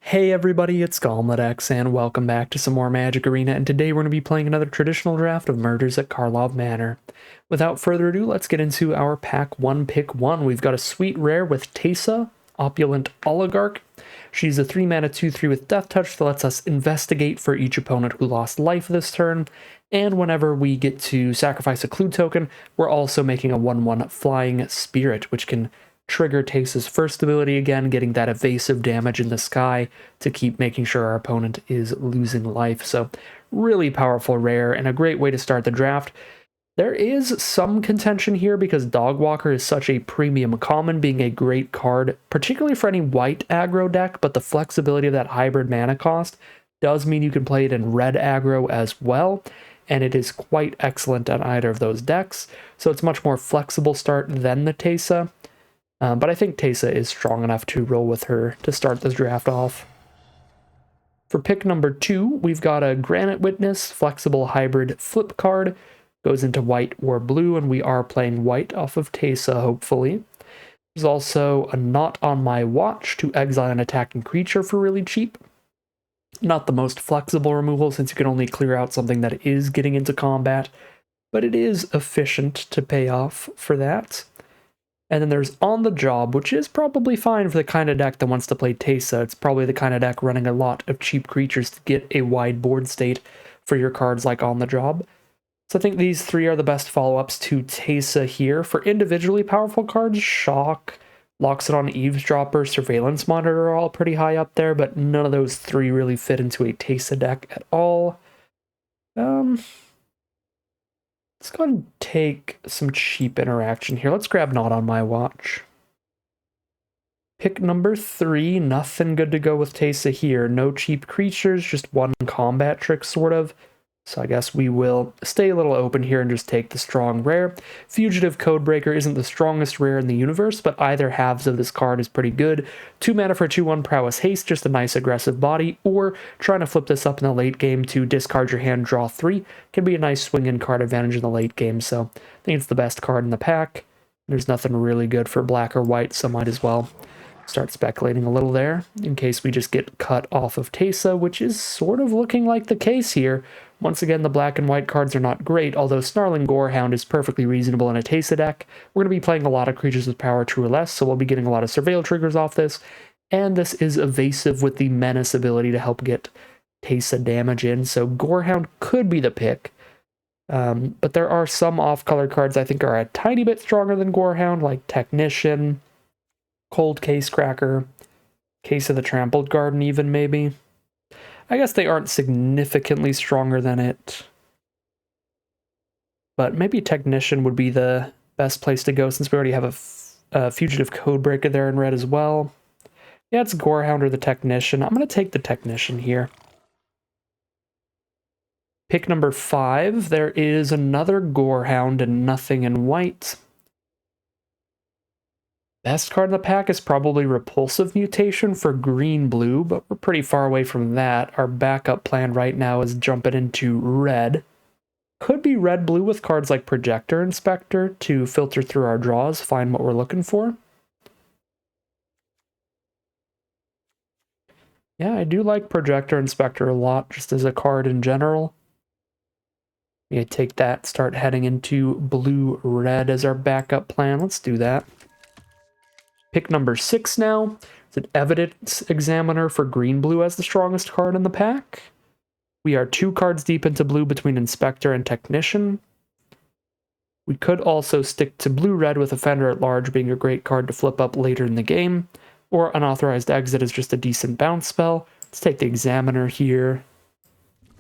Hey everybody, it's Galmadex, and welcome back to some more Magic Arena, and today we're going to be playing another traditional draft of Murders at Karlov Manor. Without further ado, let's get into our Pack 1 Pick 1. We've got a sweet rare with Teysa, Opulent Oligarch. She's a 3-mana 2/3 with Death Touch that lets us investigate for each opponent who lost life this turn, and whenever we get to sacrifice a clue token, we're also making a 1/1 Flying Spirit, which can trigger Teysa's first ability again, getting that evasive damage in the sky to keep making sure our opponent is losing life. So really powerful rare and a great way to start the draft. There is some contention here because Dogwalker is such a premium common, being a great card, particularly for any white aggro deck, but the flexibility of that hybrid mana cost does mean you can play it in red aggro as well, and it is quite excellent on either of those decks. So it's a much more flexible start than the Teysa. But I think Teysa is strong enough to roll with her to start this draft off. For pick number 2, we've got a Granite Witness, flexible hybrid flip card. Goes into white or blue, and we are playing white off of Teysa, hopefully. There's also a Not on My Watch to exile an attacking creature for really cheap. Not the most flexible removal, since you can only clear out something that is getting into combat, but it is efficient to pay off for that. And then there's On the Job, which is probably fine for the kind of deck that wants to play Teysa. It's probably the kind of deck running a lot of cheap creatures to get a wide board state for your cards like On the Job. So I think these three are the best follow-ups to Teysa here. For individually powerful cards, Shock, Loxodon Eavesdropper, Surveillance Monitor are all pretty high up there, but none of those three really fit into a Teysa deck at all. Let's go ahead and take some cheap interaction here. Let's grab Not on My Watch. Pick number 3, nothing good to go with Teysa here. No cheap creatures, just one combat trick, sort of. So I guess we will stay a little open here and just take the strong rare. Fugitive Codebreaker isn't the strongest rare in the universe, but either halves of this card is pretty good. 2 mana for 2/1 Prowess Haste, just a nice aggressive body, or trying to flip this up in the late game to discard your hand, draw 3, can be a nice swing-in card advantage in the late game, so I think it's the best card in the pack. There's nothing really good for black or white, so might as well start speculating a little there, in case we just get cut off of Teysa, which is sort of looking like the case here. Once again, the black and white cards are not great, although Snarling Gorehound is perfectly reasonable in a Teysa deck. We're going to be playing a lot of creatures with power 2 or less, so we'll be getting a lot of Surveil triggers off this, and this is evasive with the Menace ability to help get Teysa damage in, so Gorehound could be the pick. But there are some off-color cards I think are a tiny bit stronger than Gorehound, like Technician, Cold Case Cracker, Case of the Trampled Garden even, maybe. I guess they aren't significantly stronger than it, but maybe Technician would be the best place to go since we already have a Fugitive Codebreaker there in red as well. Yeah, it's Gorehound or the Technician. I'm going to take the Technician here. Pick number 5, there is another Gorehound and nothing in white. Best card in the pack is probably Repulsive Mutation for green-blue, but we're pretty far away from that. Our backup plan right now is jumping into red. Could be red-blue with cards like Projector Inspector to filter through our draws, find what we're looking for. Yeah, I do like Projector Inspector a lot, just as a card in general. Yeah, take that, start heading into blue-red as our backup plan. Let's do that. Pick number 6 now. It's an Evidence Examiner for green-blue as the strongest card in the pack. We are 2 cards deep into blue between Inspector and Technician. We could also stick to blue-red with Offender at Large being a great card to flip up later in the game, or Unauthorized Exit is just a decent bounce spell. Let's take the Examiner here.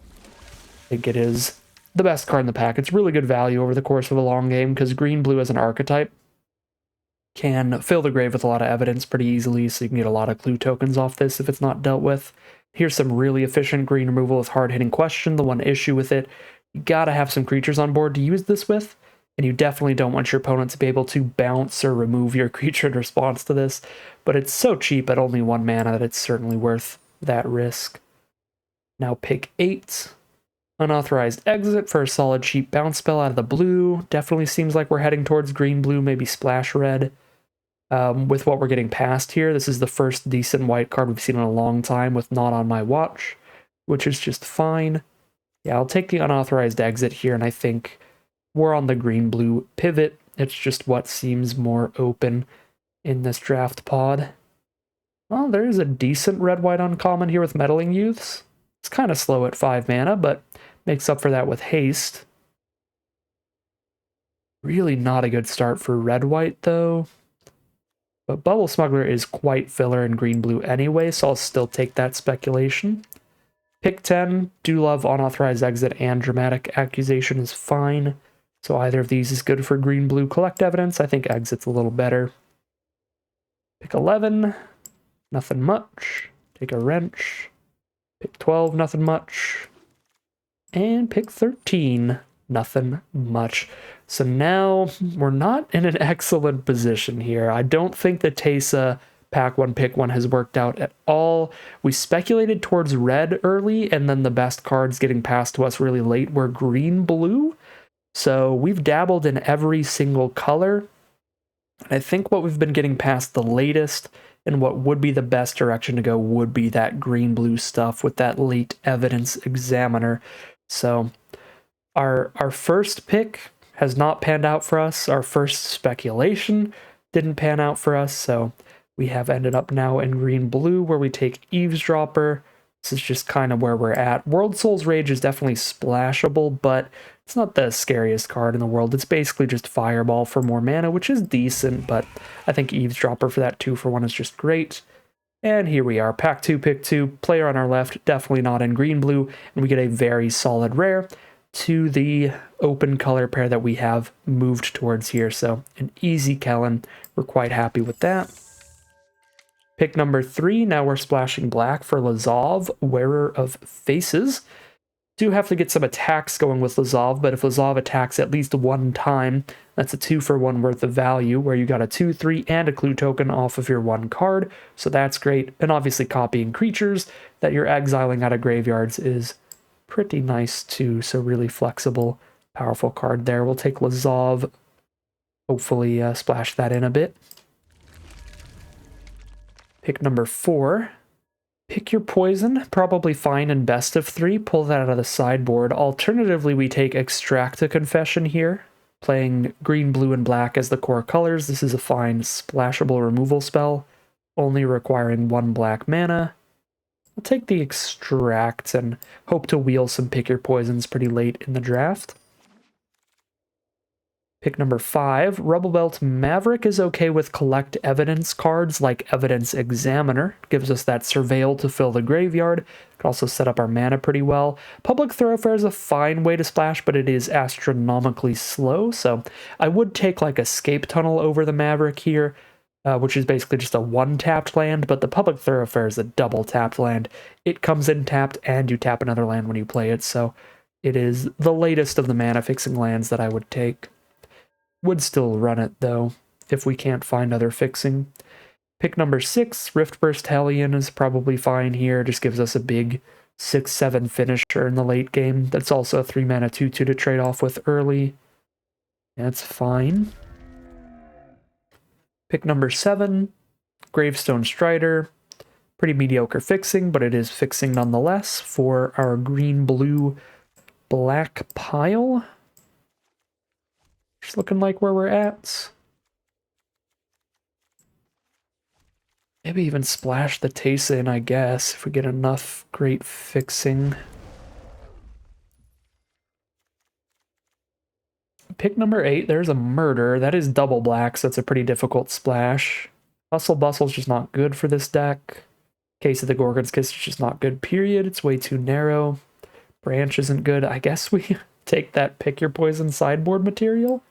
I think it is the best card in the pack. It's really good value over the course of a long game because green-blue as an archetype can fill the grave with a lot of evidence pretty easily, so you can get a lot of clue tokens off this if it's not dealt with. Here's some really efficient green removal with hard-hitting Question. The one issue with it, you gotta have some creatures on board to use this with, and you definitely don't want your opponent to be able to bounce or remove your creature in response to this, but it's so cheap at only 1 mana that it's certainly worth that risk. Now pick 8. Unauthorized Exit for a solid cheap bounce spell out of the blue. Definitely seems like we're heading towards green-blue, maybe splash red. with what we're getting past here. This is the first decent white card we've seen in a long time with Not On My Watch, which is just fine. Yeah, I'll take the unauthorized exit here, and I think we're on the green-blue pivot. It's just what seems more open in this draft pod. Well, there is a decent red-white uncommon here with Meddling Youths. It's kind of slow at 5 mana, but makes up for that with haste. Really not a good start for red-white, though. But Bubble Smuggler is quite filler in green-blue anyway, so I'll still take that speculation. Pick 10, Do Love, Unauthorized Exit, and Dramatic Accusation is fine. So either of these is good for green-blue. Collect Evidence, I think Exit's a little better. Pick 11, nothing much. Take a Wrench. Pick 12, nothing much. And pick 13, nothing much. So now we're not in an excellent position here. I don't think the Teysa pack 1 pick 1 has worked out at all. We speculated towards red early, and then the best cards getting passed to us really late were green blue. So we've dabbled in every single color. And I think what we've been getting past the latest and what would be the best direction to go would be that green blue stuff with that late evidence examiner. So our first pick has not panned out for us. Our first speculation didn't pan out for us. So we have ended up now in green blue where we take Eavesdropper. This is just kind of where we're at. World Soul's Rage is definitely splashable, but it's not the scariest card in the world. It's basically just Fireball for more mana, which is decent, but I think Eavesdropper for that 2-for-1 is just great. And here we are, pack 2, pick 2, player on our left, definitely not in green-blue, and we get a very solid rare to the open color pair that we have moved towards here. So an easy Kellen, we're quite happy with that. Pick number 3, now we're splashing black for Lazov, Wearer of Faces. Do have to get some attacks going with Lazov, but if Lazov attacks at least one time, that's a 2-for-1 worth of value, where you got a 2/3 and a clue token off of your 1 card, so that's great. And obviously copying creatures that you're exiling out of graveyards is pretty nice too, so really flexible, powerful card there. We'll take Lazov, hopefully splash that in a bit. Pick number 4. Pick your poison, probably fine in best of 3, pull that out of the sideboard. Alternatively, we take Extract a Confession here, playing green, blue, and black as the core colors. This is a fine splashable removal spell, only requiring 1 black mana. We'll take the Extract and hope to wheel some Pick Your Poisons pretty late in the draft. Pick number 5, Rubble Belt Maverick is okay with Collect Evidence cards like Evidence Examiner. Gives us that Surveil to fill the graveyard. Could also set up our mana pretty well. Public Thoroughfare is a fine way to splash, but it is astronomically slow, so I would take like Escape Tunnel over the Maverick here, which is basically just a 1-tapped land, but the Public Thoroughfare is a double-tapped land. It comes in tapped, and you tap another land when you play it, so it is the latest of the mana-fixing lands that I would take. Would still run it, though, if we can't find other fixing. Pick number 6, Riftburst Hellion is probably fine here. Just gives us a big 6/7 finisher in the late game. That's also a 3-mana 2/2 to trade off with early. That's fine. Pick number 7, Gravestone Strider. Pretty mediocre fixing, but it is fixing nonetheless for our green-blue black pile. Just looking like where we're at. Maybe even splash the Teysa in, I guess, if we get enough great fixing. Pick number 8, there's a Murder. That is double black, so it's a pretty difficult splash. Hustle Bustle's just not good for this deck. Case of the Gorgon's Kiss is just not good, period. It's way too narrow. Branch isn't good. I guess we take that Pick Your Poison sideboard material.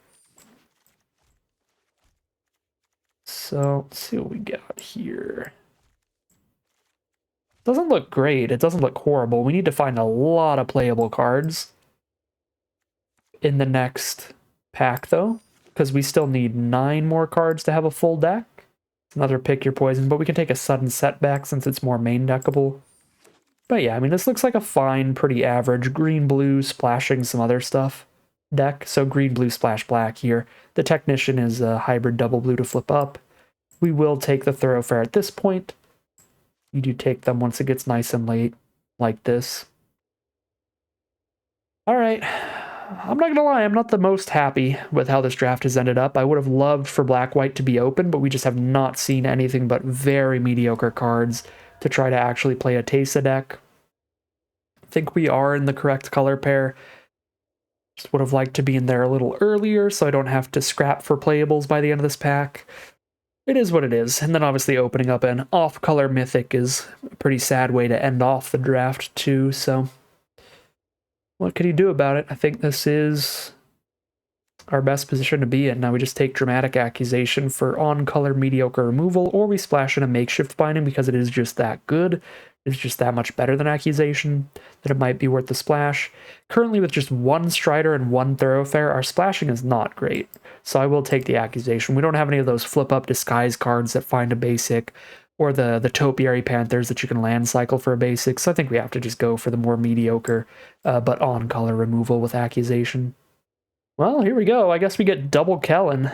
So, let's see what we got here. Doesn't look great. It doesn't look horrible. We need to find a lot of playable cards in the next pack, though, because we still need 9 more cards to have a full deck. Another Pick Your Poison, but we can take a Sudden Setback since it's more main deckable. But yeah, I mean, this looks like a fine, pretty average green-blue splashing some other stuff deck. So green-blue splash black here. The Technician is a hybrid double blue to flip up. we will take the Thoroughfare at this point. You do take them once it gets nice and late, like this. All right. I'm not gonna lie, I'm not the most happy with how this draft has ended up. I would have loved for Black-White to be open, but we just have not seen anything but very mediocre cards to try to actually play a Tesa deck. I think we are in the correct color pair. Just would have liked to be in there a little earlier so I don't have to scrap for playables by the end of this pack. It is what it is. And then obviously opening up an off-color Mythic is a pretty sad way to end off the draft too, so what could he do about it? I think this is our best position to be in. Now we just take Dramatic Accusation for on-color mediocre removal, or we splash in a Makeshift Binding because it is just that good. It's just that much better than Accusation that it might be worth the splash. Currently with just one Strider and one Thoroughfare, our splashing is not great. So I will take the Accusation. We don't have any of those flip-up disguise cards that find a basic, or the Topiary Panthers that you can land cycle for a basic, so I think we have to just go for the more mediocre, but on-color removal with Accusation. Well, here we go. I guess we get double Kellen,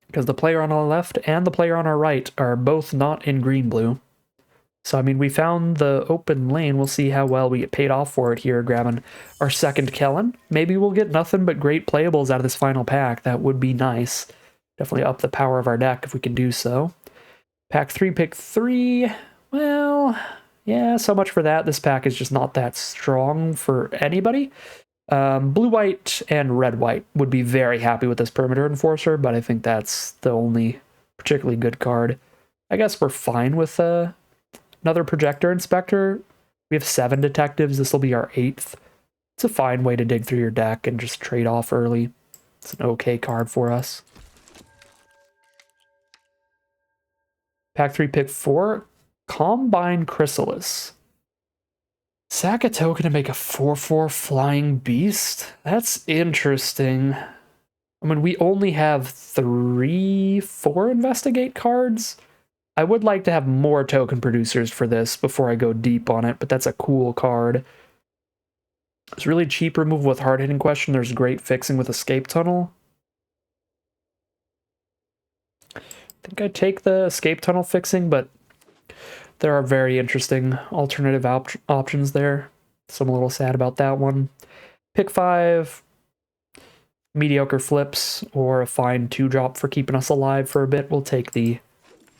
because the player on our left and the player on our right are both not in green-blue. So, I mean, we found the open lane. We'll see how well we get paid off for it here, grabbing our second Kellen. Maybe we'll get nothing but great playables out of this final pack. That would be nice. Definitely up the power of our deck if we can do so. Pack 3, pick 3. Well, yeah, so much for that. This pack is just not that strong for anybody. Blue-white and red-white would be very happy with this Perimeter Enforcer, but I think that's the only particularly good card. I guess we're fine with another Projector Inspector. We have 7 detectives. This will be our 8th. It's a fine way to dig through your deck and just trade off early. It's an okay card for us. Pack 3, pick 4. Combine Chrysalis. Sack a token to make a 4/4 Flying Beast? That's interesting. I mean, we only have 3-4 Investigate cards. I would like to have more token producers for this before I go deep on it, but that's a cool card. It's really cheap removal with hard-hitting question. There's great fixing with Escape Tunnel. I think I'd take the Escape Tunnel fixing, but there are very interesting alternative options there. So I'm a little sad about that one. Pick 5. Mediocre flips, or a fine 2-drop for keeping us alive for a bit. We'll take the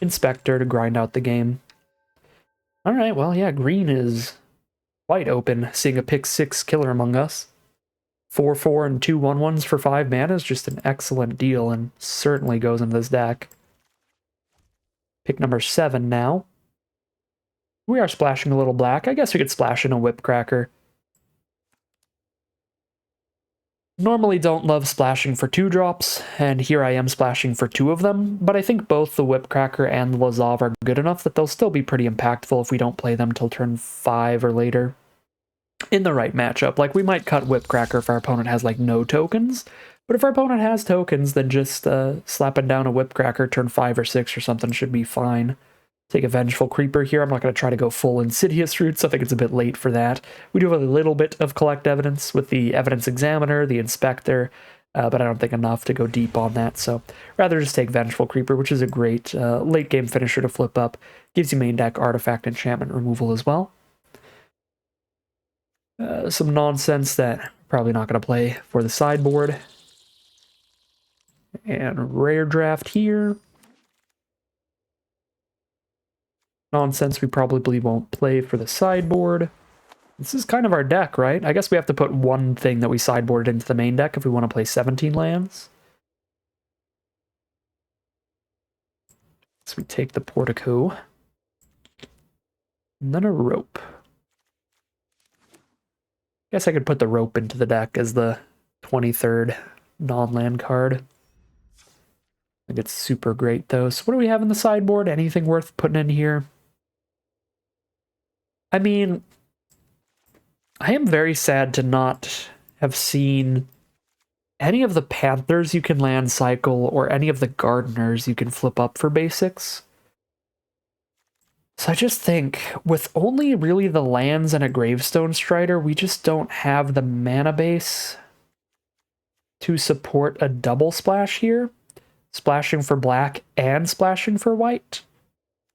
Inspector to grind out the game. Alright, well, yeah, green is quite open, seeing a pick 6 killer among us. 4/4 and 2 1/1s for 5 mana is just an excellent deal, and certainly goes into this deck. Pick number 7 now. We are splashing a little black. I guess we could splash in a Whipcracker. Normally don't love splashing for 2-drops, and here I am splashing for 2 of them, but I think both the Whipcracker and the Lazav are good enough that they'll still be pretty impactful if we don't play them till turn 5 or later. In the right matchup, like we might cut Whipcracker if our opponent has like no tokens, but if our opponent has tokens, then just slapping down a Whipcracker turn 5 or 6 or something should be fine. Take a Vengeful Creeper here. I'm not going to try to go full Insidious Roots. I think it's a bit late for that. We do have a little bit of Collect Evidence with the Evidence Examiner, the Inspector, but I don't think enough to go deep on that, so rather just take Vengeful Creeper, which is a great late-game finisher to flip up. Gives you main deck Artifact Enchantment removal as well. Some nonsense that I'm probably not going to play for the sideboard. And rare draft here. Nonsense we probably won't play for the sideboard. This is kind of our deck, right? I guess we have to put one thing that we sideboarded into the main deck if we want to play 17 lands. So we take the Portico. And then a Rope. Guess I could put the Rope into the deck as the 23rd non-land card. I think it's super great though. So what do we have in the sideboard? Anything worth putting in here? I mean, I am very sad to not have seen any of the Panthers you can land cycle or any of the Gardeners you can flip up for basics. So I just think, with only really the lands and a Gravestone Strider, we just don't have the mana base to support a double splash here. splashing for black and splashing for white,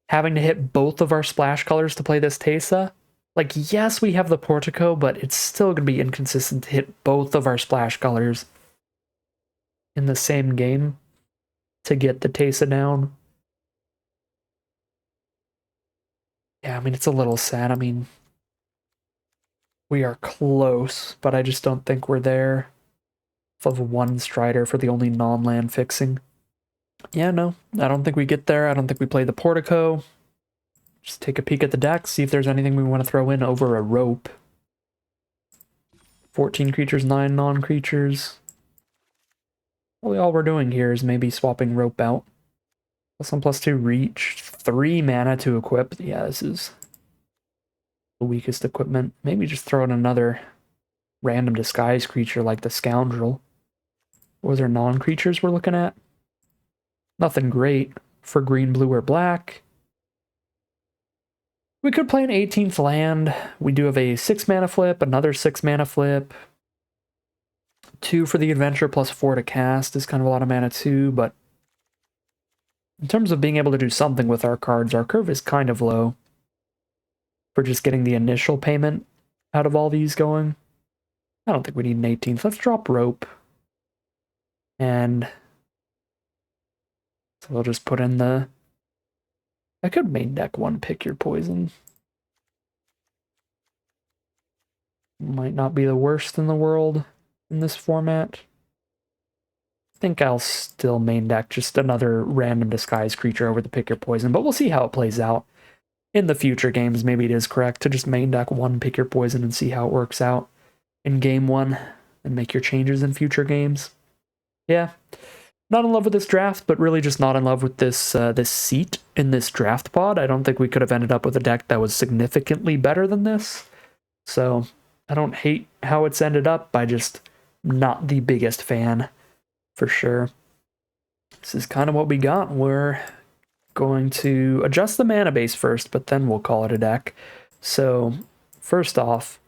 having to hit both of our splash colors to play this Teysa. Like, yes, we have the Portico, but it's still going to be inconsistent to hit both of our splash colors in the same game to get the Teysa down. Yeah, I mean, it's a little sad. I mean, we are close, but I just don't think we're there. Of one Strider for the only non-land fixing. Yeah, no, I don't think we get there. I don't think we play the Portico. Just take a peek at the deck, see if there's anything we want to throw in over a rope. 14 creatures, 9 non-creatures. Well, all we're doing here is maybe swapping rope out. +1, +2 reach. 3 mana to equip. Yeah, this is the weakest equipment. Maybe just throw in another random disguise creature like the Scoundrel. What was our non-creatures we're looking at? Nothing great for green, blue, or black. We could play an 18th land. We do have a 6 mana flip, another 6 mana flip. 2 for the adventure +4 to cast is kind of a lot of mana too, but in terms of being able to do something with our cards, our curve is kind of low for just getting the initial payment out of all these going. I don't think we need an 18th. Let's drop rope. And so we'll just put in the... I could main deck 1 pick your poison. Might not be the worst in the world in this format. I think I'll still main deck just another random disguise creature over the pick your poison, but we'll see how it plays out. In the future games, maybe it is correct to just main deck 1 pick your poison and see how it works out in game 1 and make your changes in future games. Yeah, not in love with this draft, but really just not in love with this this seat in this draft pod. I don't think we could have ended up with a deck that was significantly better than this. So I don't hate how it's ended up. I just not the biggest fan, for sure. This is kind of what we got. We're going to adjust the mana base first, but then we'll call it a deck. So first off,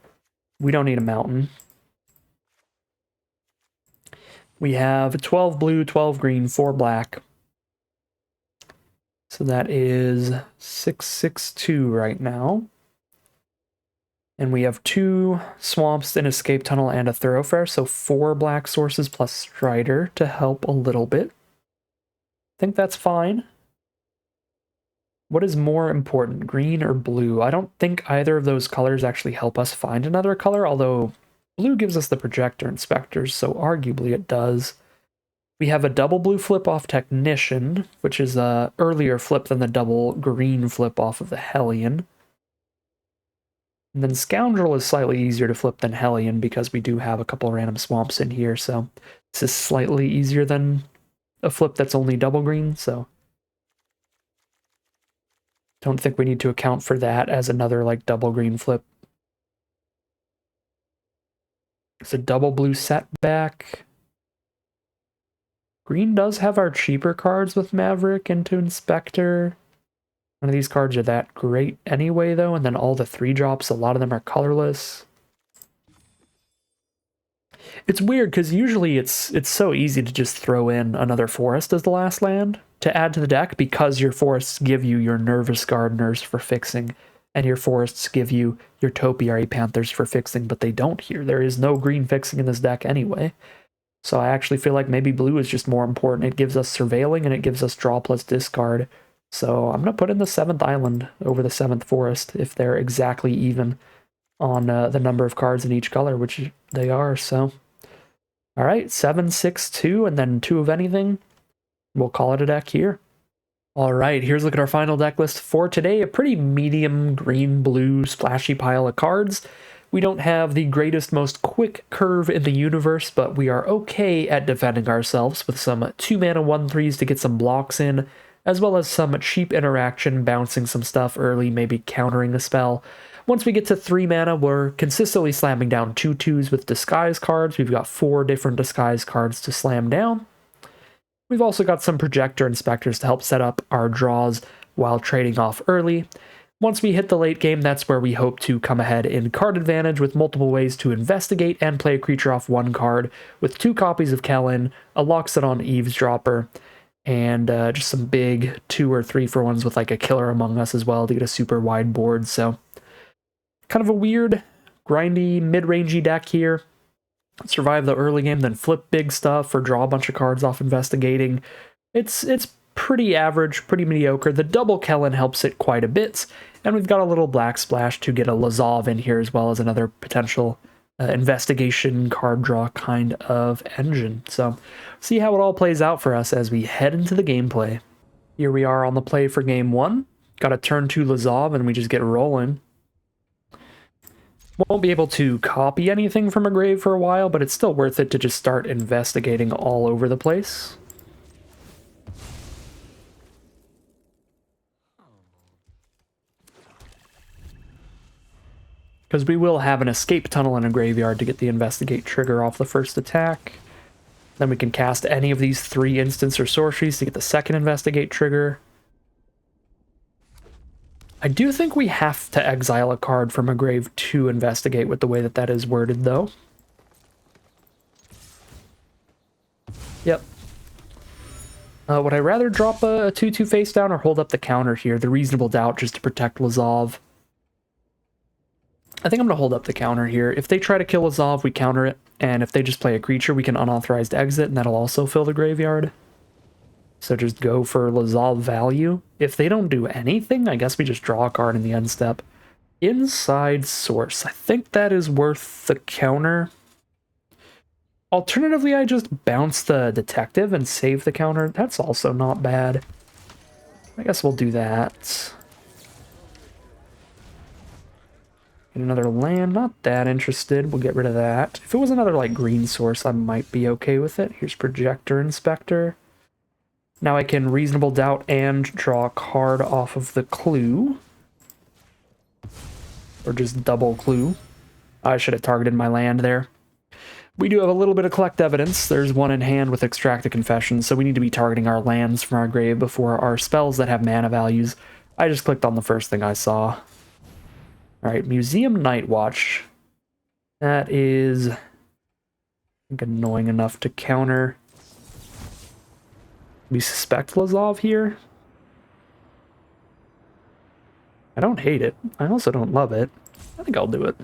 we don't need a mountain. We have 12 blue, 12 green, 4 black. So that is 6/6/2 right now. And we have 2 swamps, an escape tunnel, and a thoroughfare. So 4 black sources plus Strider to help a little bit. I think that's fine. What is more important, green or blue? I don't think either of those colors actually help us find another color, although blue gives us the projector inspectors, so arguably it does. We have a double blue flip off Technician, which is a earlier flip than the double green flip off of the Hellion. And then Scoundrel is slightly easier to flip than Hellion because we do have a couple random swamps in here, so this is slightly easier than a flip that's only double green, so don't think we need to account for that as another like double green flip. It's a double blue setback. Green does have our cheaper cards with Maverick into Inspector. None of these cards are that great anyway, though, and then all the 3-drops, a lot of them are colorless. It's weird, because usually it's so easy to just throw in another forest as the last land to add to the deck, because your forests give you your Nervous Gardeners for fixing, and your forests give you your Topiary Panthers for fixing, but they don't here. There is no green fixing in this deck anyway. So I actually feel like maybe blue is just more important. It gives us Surveilling, and it gives us Draw plus Discard. So I'm going to put in the 7th island over the 7th forest if they're exactly even on the number of cards in each color, which they are. So, all right, 7/6/2, and then 2 of anything. We'll call it a deck here. All right, here's a look at our final deck list for today. A pretty medium green-blue splashy pile of cards. We don't have the greatest, most quick curve in the universe, but we are okay at defending ourselves with some 2-mana 1/3s to get some blocks in, as well as some cheap interaction, bouncing some stuff early, maybe countering a spell. Once we get to 3 mana, we're consistently slamming down 2/2s with disguise cards. We've got 4 different disguise cards to slam down. We've also got some projector inspectors to help set up our draws while trading off early. Once we hit the late game, that's where we hope to come ahead in card advantage with multiple ways to investigate and play a creature off 1 card with 2 copies of Kellen, a Loxodon Eavesdropper, and just some big 2 or 3 for ones with like a Killer Among Us as well to get a super wide board. So kind of a weird, grindy, mid-rangey deck here. Survive the early game, then flip big stuff or draw a bunch of cards off investigating. It's pretty average, pretty mediocre. The double Kellen helps it quite a bit, and we've got a little black splash to get a Lazov in here as well as another potential investigation card draw kind of engine. So see how it all plays out for us as we head into the gameplay. Here we are on the play for game 1. Got a turn 2 Lazov and we just get rolling. Won't be able to copy anything from a grave for a while, but it's still worth it to just start investigating all over the place. Because we will have an escape tunnel in a graveyard to get the investigate trigger off the first attack. Then we can cast any of these 3 instants or sorceries to get the second investigate trigger. I do think we have to exile a card from a grave to investigate with the way that that is worded, though. Yep. Would I rather drop a 2/2 face down or hold up the counter here? The Reasonable Doubt just to protect Lazov. I think I'm going to hold up the counter here. If they try to kill Lazov, we counter it. And if they just play a creature, we can unauthorized exit, and that'll also fill the graveyard. So just go for Lazov value. If they don't do anything, I guess we just draw a card in the end step. Inside Source. I think that is worth the counter. Alternatively, I just bounce the Detective and save the counter. That's also not bad. I guess we'll do that. Get another land, not that interested. We'll get rid of that. If it was another like green source, I might be okay with it. Here's Projector Inspector. Now I can Reasonable Doubt and draw a card off of the clue. Or just double clue. I should have targeted my land there. We do have a little bit of collect evidence. There's one in hand with Extract the Confession, so we need to be targeting our lands from our grave before our spells that have mana values. I just clicked on the first thing I saw. Alright, Museum Night Watch. That is, I think, annoying enough to counter. We suspect Lazov here. I don't hate it. I also don't love it. I think I'll do it.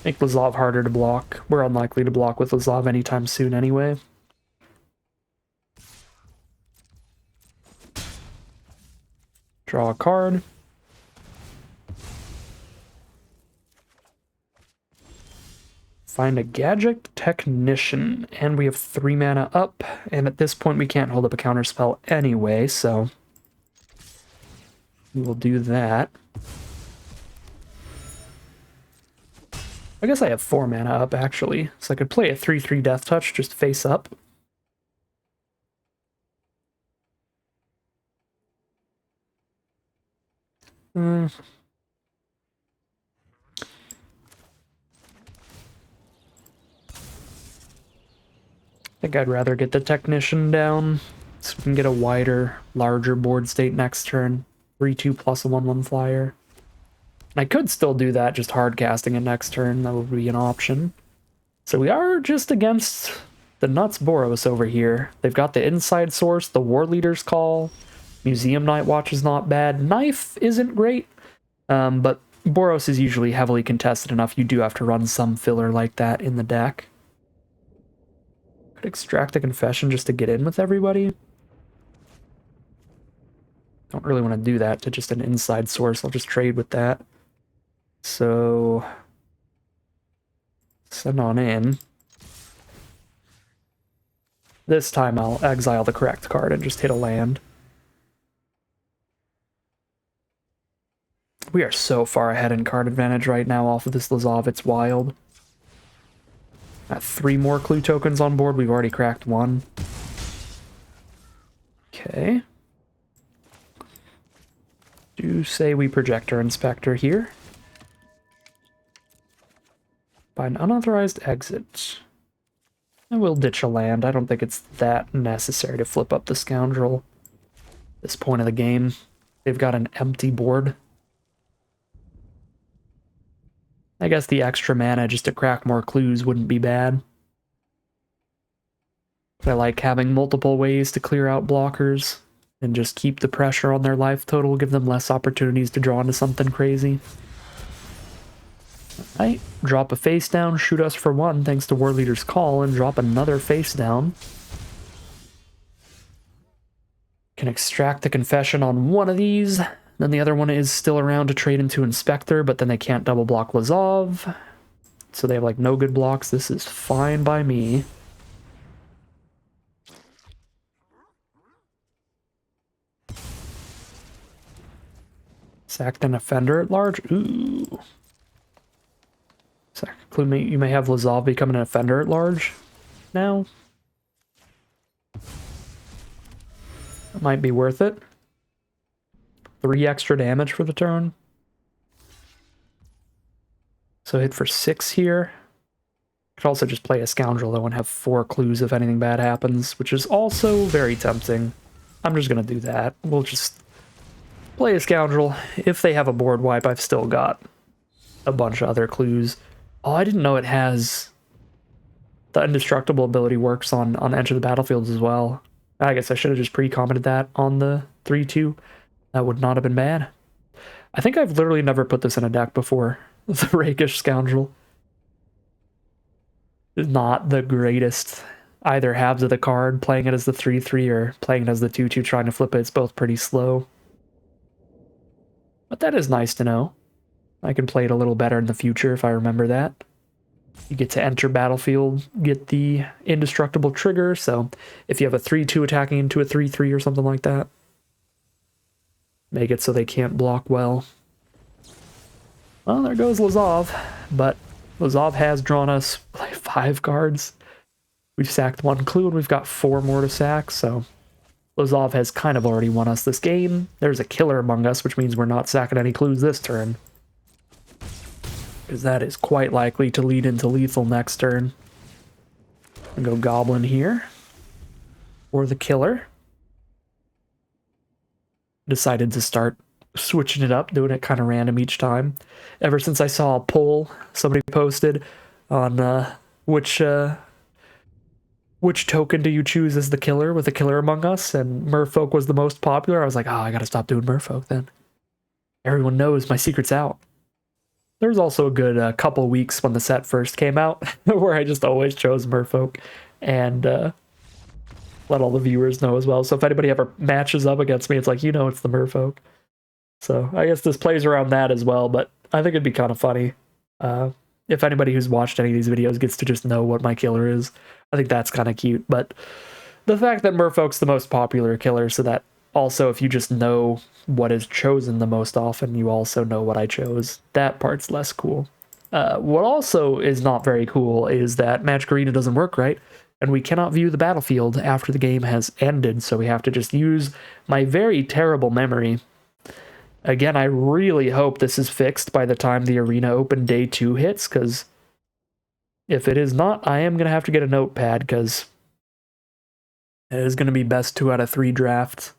Make Lazov harder to block. We're unlikely to block with Lazov anytime soon anyway. Draw a card. Find a Gadget Technician, and we have 3 mana up, and at this point we can't hold up a counter spell anyway, so we will do that. I guess I have 4 mana up, actually, so I could play a 3/3 Death Touch just face up. I think I'd rather get the Technician down, so we can get a wider, larger board state next turn. 3/2 plus a 1/1 flyer. And I could still do that, just hard casting it next turn. That would be an option. So we are just against the nuts Boros over here. They've got the Inside Source, the War Leader's Call. Museum Night Watch is not bad. Knife isn't great, but Boros is usually heavily contested enough. You do have to run some filler like that in the deck. Could Extract a Confession just to get in with everybody. Don't really want to do that to just an Inside Source. I'll just trade with that. So send on in. This time I'll exile the correct card and just hit a land. We are so far ahead in card advantage right now off of this Lazov, it's wild. Got 3 more clue tokens on board, we've already cracked 1. Okay. Do say we Projector Inspector here. By an unauthorized exit. I will ditch a land. I don't think it's that necessary to flip up the Scoundrel at this point of the game. They've got an empty board. I guess the extra mana just to crack more clues wouldn't be bad. I like having multiple ways to clear out blockers and just keep the pressure on their life total, give them less opportunities to draw into something crazy. Alright, drop a face down, shoot us for 1 thanks to War Leader's Call, and drop another face down. Can extract the Confession on one of these, then the other one is still around to trade into Inspector, but then they can't double block Lazov. So they have like no good blocks. This is fine by me. Sacked an Offender at large. Ooh. You may have Lazov become an Offender at large now. That might be worth it. 3 extra damage for the turn. So hit for 6 here. Could also just play a Scoundrel though and have 4 clues if anything bad happens, which is also very tempting. I'm just gonna do that. We'll just play a Scoundrel. If they have a board wipe, I've still got a bunch of other clues. Oh, I didn't know it has... The Indestructible ability works on Enter the Battlefields as well. I guess I should have just pre-commented that on the 3-2. That would not have been bad. I think I've literally never put this in a deck before. The Rakish Scoundrel is not the greatest either halves of the card. Playing it as the 3-3 or playing it as the 2-2 trying to flip it, it's both pretty slow. But that is nice to know. I can play it a little better in the future if I remember that. You get to enter battlefield, get the indestructible trigger, so if you have a 3-2 attacking into a 3-3 or something like that, make it so they can't block well. Well, there goes Lazov, but Lazov has drawn us like 5 cards. We've sacked 1 clue and we've got 4 more to sack, so Lazov has kind of already won us this game. There's a killer among us, which means we're not sacking any clues this turn, because that is quite likely to lead into lethal next turn. And go Goblin here. Or the killer. Decided to start switching it up, doing it kind of random each time. Ever since I saw a poll somebody posted on which token do you choose as the killer with the killer among us, and Merfolk was the most popular, I was like, oh, I gotta stop doing Merfolk then. Everyone knows my secret's out. There was also a good couple weeks when the set first came out where I just always chose Merfolk and let all the viewers know as well. So if anybody ever matches up against me, it's like, you know, it's the Merfolk. So I guess this plays around that as well, but I think it'd be kind of funny. If anybody who's watched any of these videos gets to just know what my killer is, I think that's kind of cute. But the fact that Merfolk's the most popular killer, so that also if you just know what is chosen the most often, you also know what I chose, that part's less cool. What also is not very cool is that Magic Arena doesn't work right, and we cannot view the battlefield after the game has ended, so we have to just use my very terrible memory. Again, I really hope this is fixed by the time the Arena Open Day 2 hits, because if it is not, I am going to have to get a notepad, because it is going to be best 2 out of 3 drafts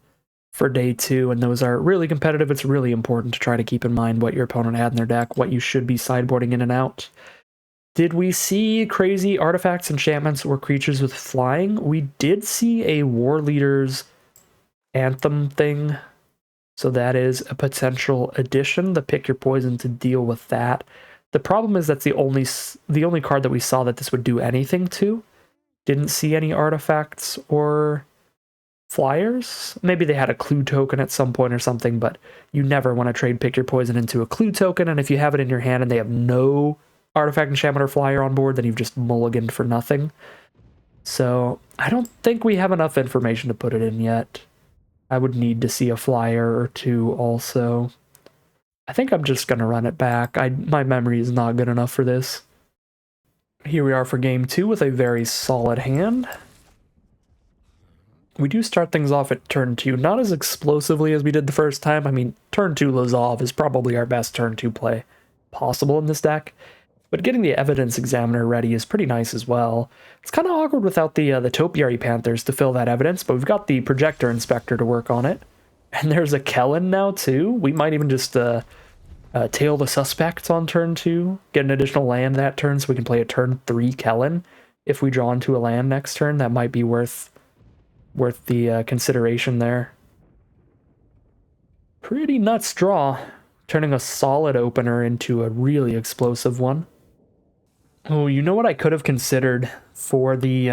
for Day 2, and those are really competitive. It's really important to try to keep in mind what your opponent had in their deck, what you should be sideboarding in and out. Did we see crazy artifacts, enchantments, or creatures with flying? We did see a War Leader's Anthem thing. So that is a potential addition, the Pick Your Poison, to deal with that. The problem is that's the only card that we saw that this would do anything to. Didn't see any artifacts or flyers. Maybe they had a clue token at some point or something, but you never want to trade Pick Your Poison into a clue token, and if you have it in your hand and they have no artifact, enchantment, or flyer on board, then you've just mulliganed for nothing. So I don't think we have enough information to put it in yet. I would need to see a flyer or 2 also. I think I'm just going to run it back. My memory is not good enough for this. Here we are for game 2 with a very solid hand. We do start things off at turn 2, not as explosively as we did the first time. I mean, turn 2 Lazov is probably our best turn 2 play possible in this deck. But getting the Evidence Examiner ready is pretty nice as well. It's kind of awkward without the Topiary Panthers to fill that evidence, but we've got the Projector Inspector to work on it. And there's a Kellen now, too. We might even just tail the Suspect on turn 2, get an additional land that turn so we can play a turn 3 Kellen. if we draw into a land next turn, that might be worth the consideration there. Pretty nuts draw, turning a solid opener into a really explosive one. Oh, you know what I could have considered for the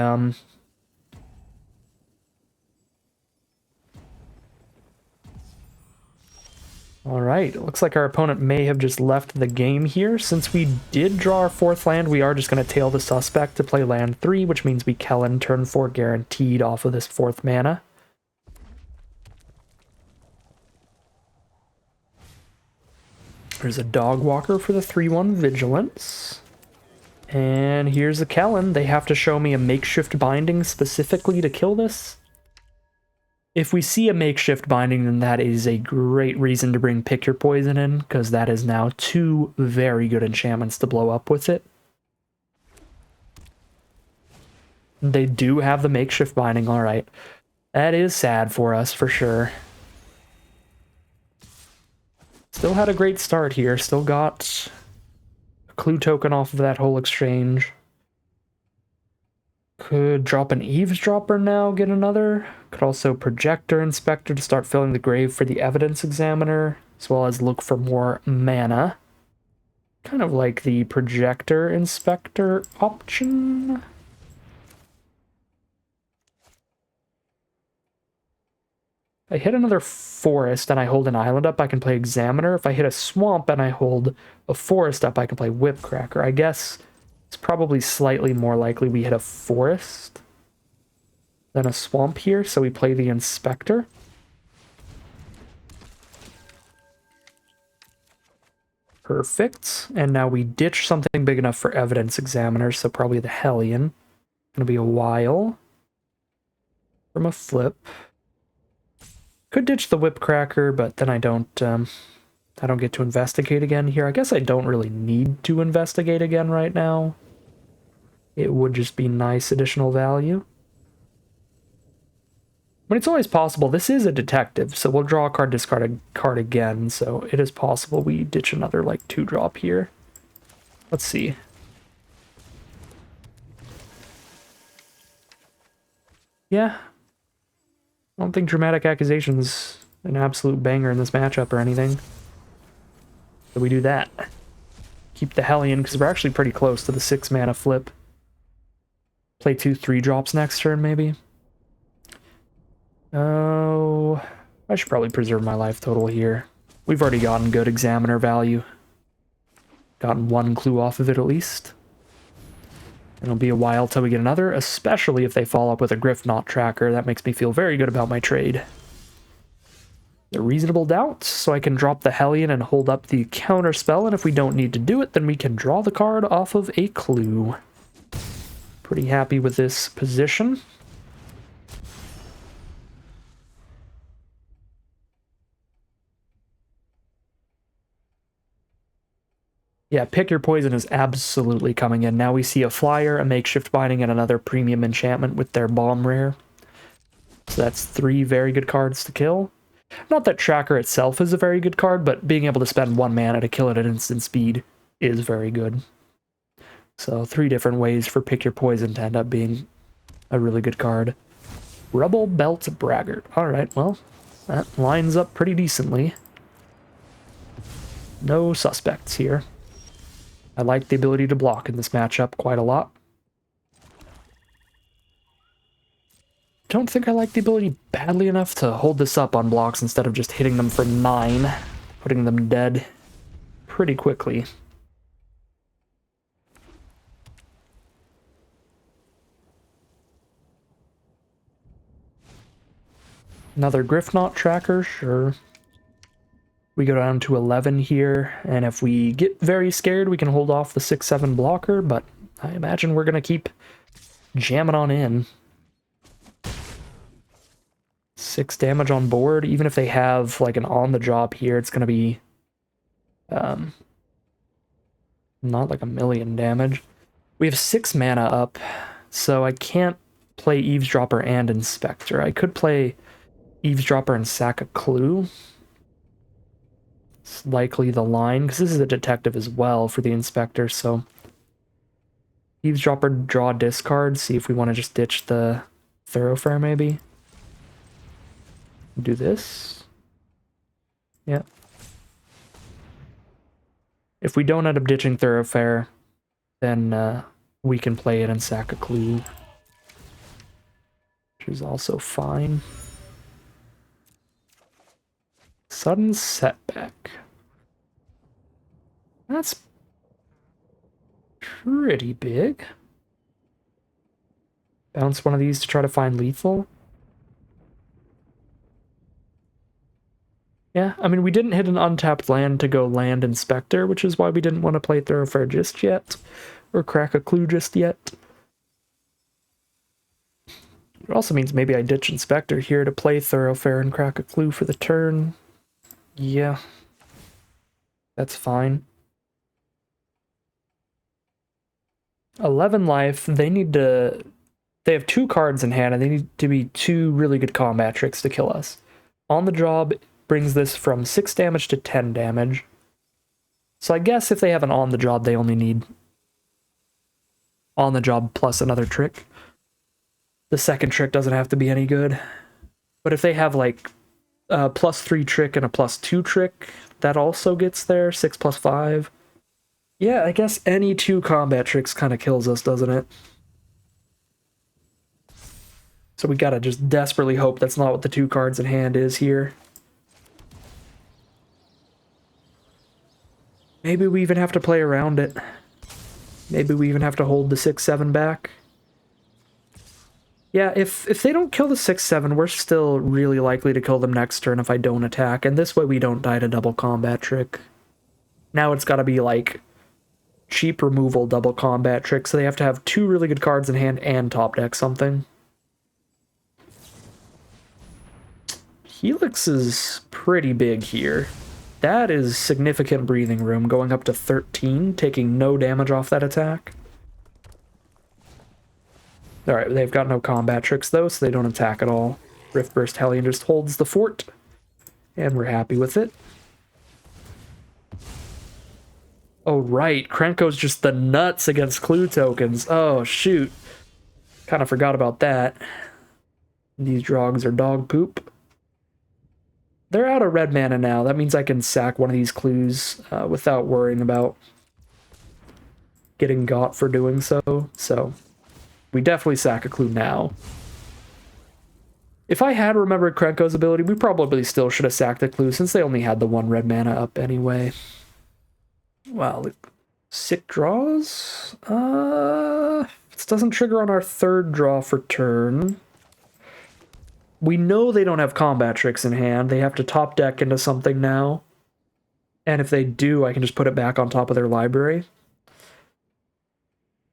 all right, it looks like our opponent may have just left the game here. Since we did draw our 4th land, we are just going to tail the suspect to play land 3, which means we Kellen turn 4 guaranteed off of this 4th mana. There's a Dog Walker for the 3/1 Vigilance. And here's a Kellen. They have to show me a makeshift binding specifically to kill this. If we see a makeshift binding, then that is a great reason to bring Pick Your Poison in, because that is now 2 very good enchantments to blow up with it. They do have the makeshift binding, alright. That is sad for us, for sure. Still had a great start here, still got a clue token off of that whole exchange. Could drop an Eavesdropper now, get another. Could also Projector Inspector to start filling the grave for the Evidence Examiner, as well as look for more mana. Kind of like the Projector Inspector option. If I hit another forest and I hold an island up, I can play Examiner. If I hit a swamp and I hold a forest up, I can play Whipcracker. I guess it's probably slightly more likely we hit a forest than a swamp here, so we play the Inspector. Perfect. And now we ditch something big enough for Evidence Examiner, so probably the Hellion. Gonna be a while from a flip. Could ditch the Whipcracker, but then I don't get to investigate again here. I guess I don't really need to investigate again right now. It would just be nice additional value. But it's always possible. This is a detective, so we'll draw a card, discard a card again, so it is possible we ditch another, like, 2-drop here. Let's see. Yeah. I don't think Dramatic Accusation's an absolute banger in this matchup or anything. So we do that. Keep the Hellion, because we're actually pretty close to the 6-mana flip. Play 2 3-drops next turn, maybe. Oh, I should probably preserve my life total here. We've already gotten good Examiner value. Gotten 1 clue off of it at least. It'll be a while till we get another, especially if they follow up with a Griffknot tracker. That makes me feel very good about my trade. A reasonable doubt, so I can drop the Hellion and hold up the counter spell, and if we don't need to do it, then we can draw the card off of a clue. Pretty happy with this position. Yeah, Pick Your Poison is absolutely coming in. Now we see a flyer, a makeshift binding, and another premium enchantment with their bomb rare. So that's 3 very good cards to kill. Not that Tracker itself is a very good card, but being able to spend 1 mana to kill it at instant speed is very good. So 3 different ways for Pick Your Poison to end up being a really good card. Rubble Belt Braggart. Alright, well, that lines up pretty decently. No suspects here. I like the ability to block in this matchup quite a lot. Don't think I like the ability badly enough to hold this up on blocks instead of just hitting them for 9, putting them dead pretty quickly. Another Griffknot tracker, sure. We go down to 11 here, and if we get very scared, we can hold off the 6/7 blocker, but I imagine we're going to keep jamming on in. 6 damage on board, even if they have like an on-the-job here, it's going to be not like a million damage. We have 6 mana up, so I can't play Eavesdropper and Inspector. I could play Eavesdropper and sack a clue. It's likely the line, because this is a detective as well for the Inspector, so Eavesdropper, draw, discard. See if we want to just ditch the Thoroughfare, maybe. Do this. Yeah. If we don't end up ditching Thoroughfare, then we can play it and sack a clue, which is also fine. Sudden setback. That's pretty big. Bounce one of these to try to find lethal. Yeah, I mean, we didn't hit an untapped land to go land Inspector, which is why we didn't want to play Thoroughfare just yet, or crack a clue just yet. It also means maybe I ditch Inspector here to play Thoroughfare and crack a clue for the turn. Yeah, that's fine. 11 life, they have 2 cards in hand, and they need to be 2 really good combat tricks to kill us. On the job brings this from 6 damage to 10 damage. So I guess if they have an on the job, they only need on the job plus another trick. The second trick doesn't have to be any good. But if they have like a +3 trick and a +2 trick, that also gets there, 6 + 5. Yeah, I guess any 2 combat tricks kind of kills us, doesn't it? So we gotta just desperately hope that's not what the 2 cards in hand is here. Maybe we even have to play around it. Maybe we even have to hold the 6-7 back. Yeah, if they don't kill the 6-7, we're still really likely to kill them next turn if I don't attack, and this way we don't die to double combat trick. Now it's gotta be like cheap removal double combat trick, so they have to have 2 really good cards in hand and top deck something. Helix is pretty big here. That is significant breathing room, going up to 13, taking no damage off that attack. Alright, they've got no combat tricks though, so they don't attack at all. Riftburst Hellion just holds the fort, and we're happy with it. Oh right, Krenko's just the nuts against clue tokens. Oh shoot. Kind of forgot about that. These drogs are dog poop. They're out of red mana now. That means I can sack one of these clues without worrying about getting got for doing so. So we definitely sack a clue now. If I had remembered Krenko's ability, we probably still should have sacked the clue since they only had the 1 red mana up anyway. Wow, sick draws? This doesn't trigger on our 3rd draw for turn. We know they don't have combat tricks in hand. They have to top deck into something now. And if they do, I can just put it back on top of their library.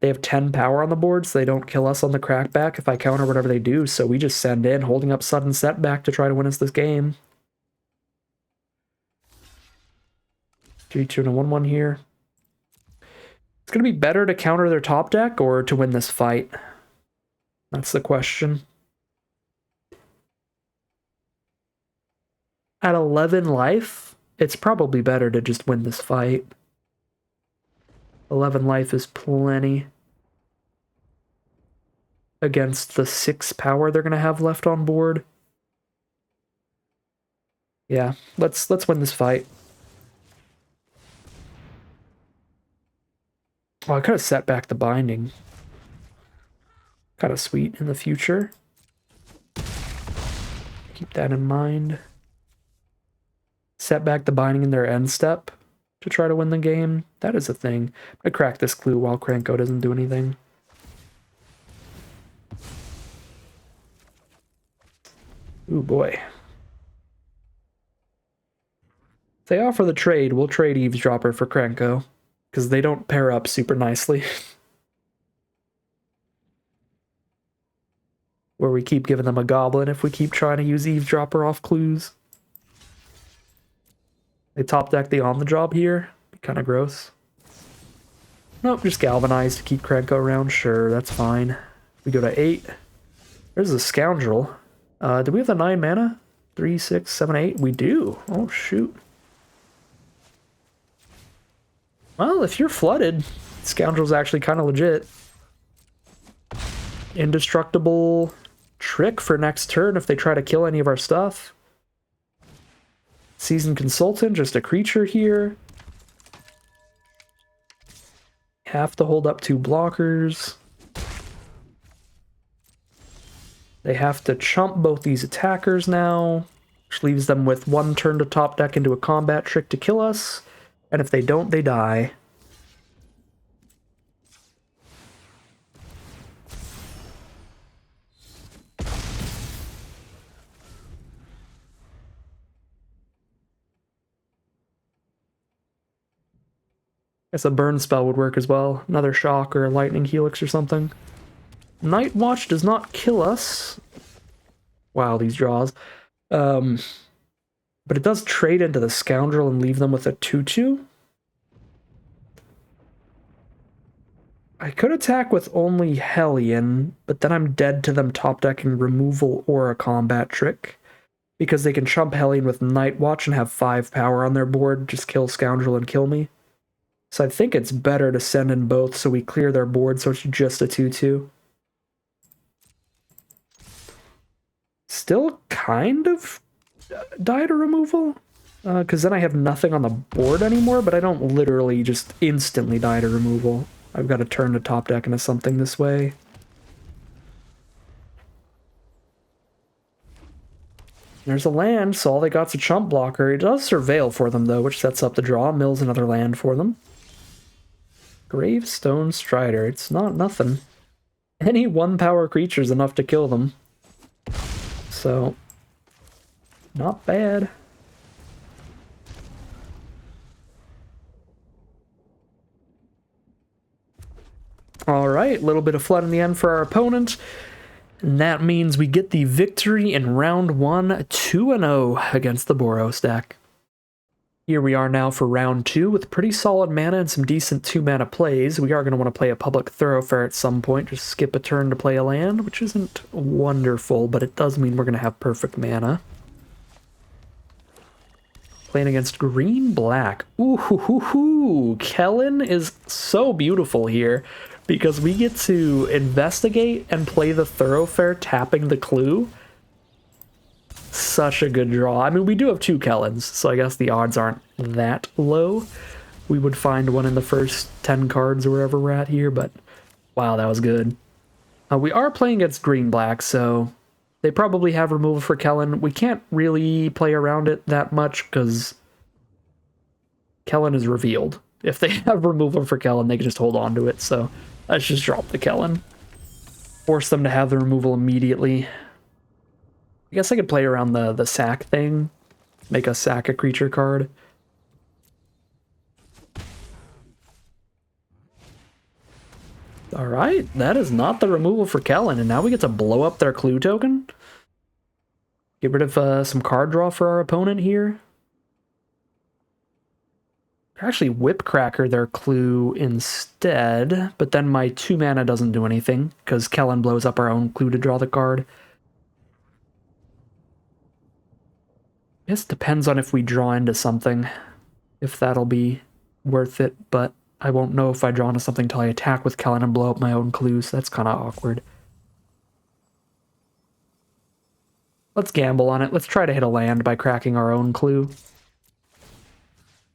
They have 10 power on the board, so they don't kill us on the crackback if I counter whatever they do. So we just send in, holding up sudden setback to try to win us this game. 3-2 and a 1-1 here. It's going to be better to counter their top deck or to win this fight. That's the question. At 11 life, it's probably better to just win this fight. 11 life is plenty against the 6 power they're going to have left on board. Yeah, let's win this fight. Oh, I could have set back the binding. Kind of sweet in the future. Keep that in mind. Set back the binding in their end step to try to win the game. That is a thing. I crack this clue while Krenko doesn't do anything. Ooh boy. If they offer the trade, we'll trade Eavesdropper for Krenko, because they don't pair up super nicely. Where we keep giving them a goblin if we keep trying to use Eavesdropper off clues. They top deck the on the job here. Kind of gross. Nope, just Galvanize to keep Krenko around. Sure, that's fine. We go to 8. There's a Scoundrel. Do we have the 9 mana? 3, 6, 7, 8? We do. Oh, shoot. Well, if you're flooded, Scoundrel's actually kind of legit. indestructible trick for next turn if they try to kill any of our stuff. Seasoned Consultant, just a creature here. Have to hold up 2 blockers. They have to chump both these attackers now, which leaves them with 1 turn to top deck into a combat trick to kill us. And if they don't, they die. Guess a burn spell would work as well. Another shock or a lightning helix or something. Night Watch does not kill us. Wow, these draws. But it does trade into the Scoundrel and leave them with a 2/2. I could attack with only Hellion, but then I'm dead to them top decking removal or a combat trick. Because they can chump Hellion with Night Watch and have 5 power on their board, just kill Scoundrel and kill me. So I think it's better to send in both so we clear their board so it's just a 2/2. Still kind of die to removal, because then I have nothing on the board anymore, but I don't literally just instantly die to removal. I've got to turn to top deck into something this way. There's a land, so all they got's a chump blocker. It does Surveil for them, though, which sets up the draw. Mills another land for them. Gravestone Strider. It's not nothing. Any 1-power creature is enough to kill them. So, not bad. Alright, a little bit of flood in the end for our opponent. And that means we get the victory in round 1, 2-0 against the Boros deck. Here we are now for round 2 with pretty solid mana and some decent 2-mana plays. We are going to want to play a Public Thoroughfare at some point, just skip a turn to play a land, which isn't wonderful, but it does mean we're going to have perfect mana. Playing against green-black. Ooh, Kellen is so beautiful here because we get to investigate and play the Thoroughfare tapping the clue. Such a good draw. I mean, we do have 2 Kellens, so I guess the odds aren't that low. We would find one in the first 10 cards or wherever we're at here, but wow, that was good. We are playing against green-black, so they probably have removal for Kellen. We can't really play around it that much because Kellen is revealed. If they have removal for Kellen, they can just hold on to it, so let's just drop the Kellen. Force them to have the removal immediately. I guess I could play around the sack thing. Make us sack a creature card. Alright, that is not the removal for Kellen, and now we get to blow up their clue token. Get rid of some card draw for our opponent here. Actually Whipcracker their clue instead, but then my 2 mana doesn't do anything, because Kellen blows up our own clue to draw the card. I guess it depends on if we draw into something, if that'll be worth it, but I won't know if I draw into something until I attack with Kellen and blow up my own clues. So that's kind of awkward. Let's gamble on it. Let's try to hit a land by cracking our own clue.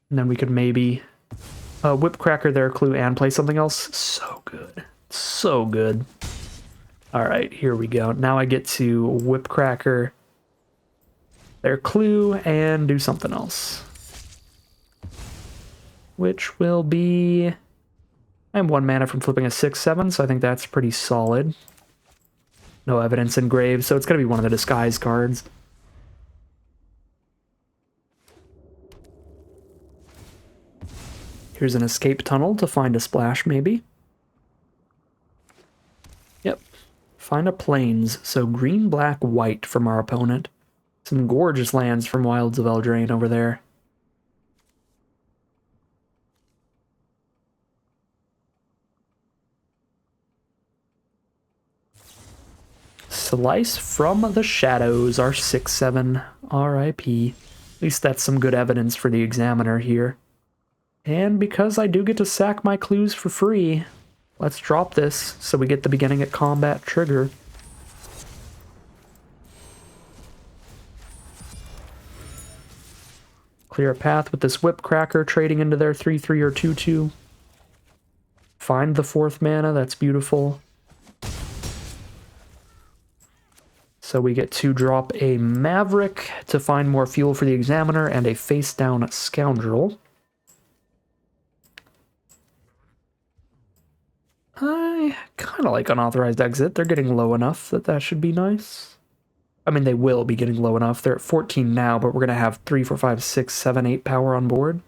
And then we could maybe Whipcracker their clue and play something else. So good. So good. Alright, here we go. Now I get to Whipcracker their clue and do something else. Which will be... I'm 1 mana from flipping a 6/7, so I think that's pretty solid. No evidence engraved, so it's going to be one of the disguise cards. Here's an escape tunnel to find a splash, maybe. Yep. Find a plains, so green, black, white from our opponent. Some gorgeous lands from Wilds of Eldraine over there. Slice from the Shadows, our 6/7 RIP. At least that's some good evidence for the Examiner here. And because I do get to sack my clues for free, Let's drop this so we get the beginning at combat trigger. Clear a path with this Whip Cracker, trading into their 3/3 or 2/2. Find the 4th mana, that's beautiful. So we get to drop a Maverick to find more fuel for the Examiner and a face-down Scoundrel. I kind of like Unauthorized Exit. They're getting low enough that that should be nice. I mean, they will be getting low enough. They're at 14 now, but we're going to have 3, 4, 5, 6, 7, 8 power on board.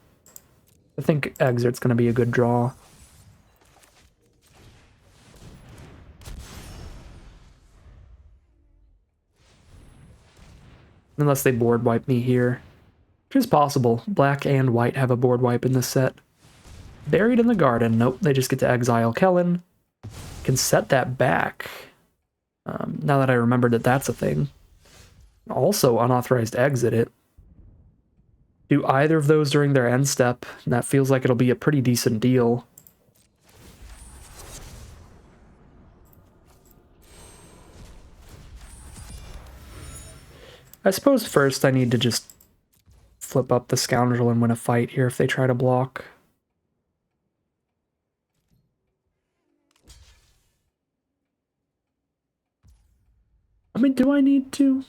I think Exit's going to be a good draw. Unless they board wipe me here. Which is possible. Black and white have a board wipe in this set. Buried in the Garden. Nope, they just get to exile Kellen. Can set that back. Now that I remembered that that's a thing. Also Unauthorized Exit it. Do either of those during their end step, and that feels like it'll be a pretty decent deal. I suppose first I need to just flip up the Scoundrel and win a fight here if they try to block. I mean, do I need to?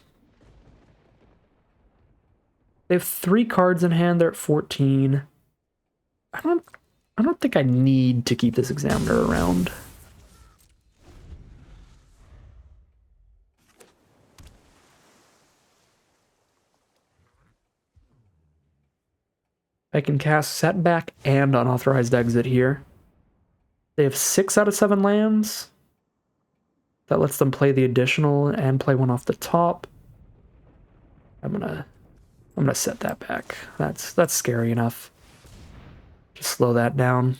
They have 3 cards in hand, they're at 14. I don't think I need to keep this Examiner around. I can cast Setback and Unauthorized Exit here. They have 6 out of 7 lands. That lets them play the additional and play one off the top. I'm gonna set that back. That's scary enough. Just slow that down.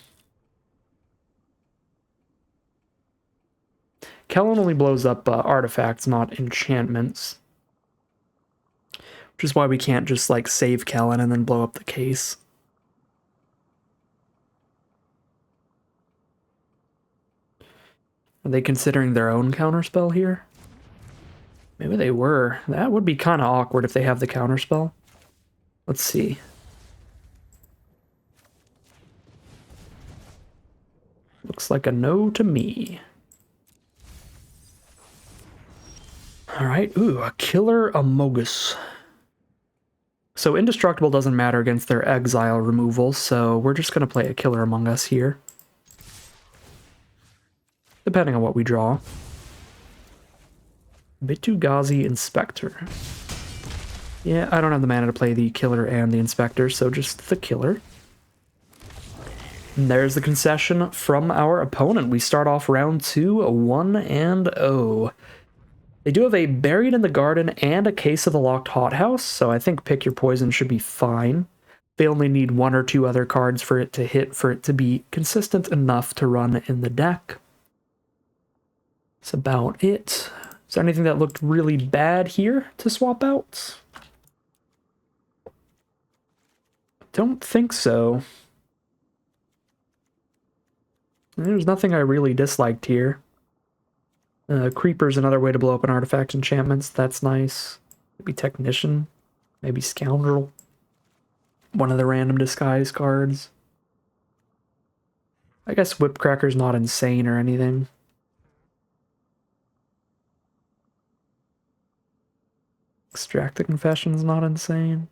Kellen only blows up artifacts, not enchantments. Which is why we can't just like save Kellen and then blow up the case. Are they considering their own counterspell here? Maybe they were. That would be kind of awkward if they have the counterspell. Let's see. Looks like a no to me. Alright, ooh, a Killer Amogus. So Indestructible doesn't matter against their exile removal, so we're just going to play a Killer Among Us here. Depending on what we draw. Bitugazi Inspector. Yeah, I don't have the mana to play the Killer and the Inspector, so just the Killer. And there's the concession from our opponent. We start off round 2, a 1-0. They do have a Buried in the Garden and a Case of the Locked Hothouse, so I think Pick Your Poison should be fine. They only need 1 or 2 other cards for it to hit, for it to be consistent enough to run in the deck. That's about it. Is there anything that looked really bad here to swap out? Don't think so. There's nothing I really disliked here. Creeper's another way to blow up an artifact enchantments. That's nice. Maybe Technician. Maybe Scoundrel. One of the random disguise cards. I guess Whipcracker's not insane or anything. Extract the Confession's not insane.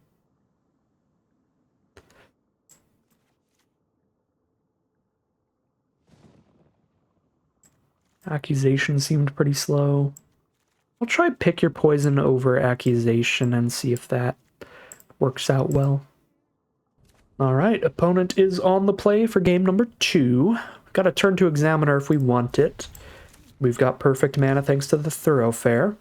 Accusation seemed pretty slow. I'll try Pick Your Poison over Accusation and see if that works out well. Alright, opponent is on the play for game number 2. We've got to turn to Examiner if we want it. We've got perfect mana thanks to the Thoroughfare.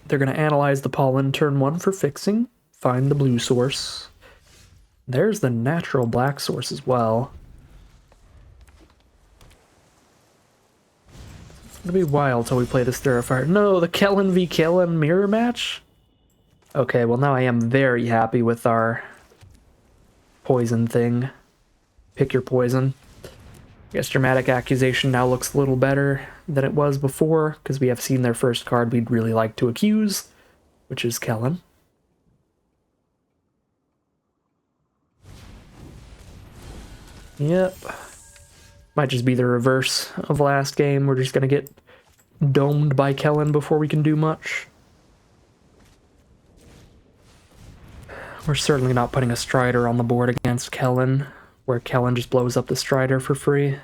They're going to analyze the Pollen turn 1 for fixing. Find the blue source. There's the natural black source as well. It's going to be a while till we play this Thoroughfare. No, the Kellen v. Kellen mirror match? Okay, well now I am very happy with our poison thing. Pick Your Poison. guess Dramatic Accusation now looks a little better than it was before, because we have seen their first card we'd really like to accuse, which is Kellen. Yep. Might just be the reverse of last game. We're just gonna get domed by Kellen before we can do much. We're certainly not putting a Strider on the board against Kellen, where Kellen just blows up the Strider for free.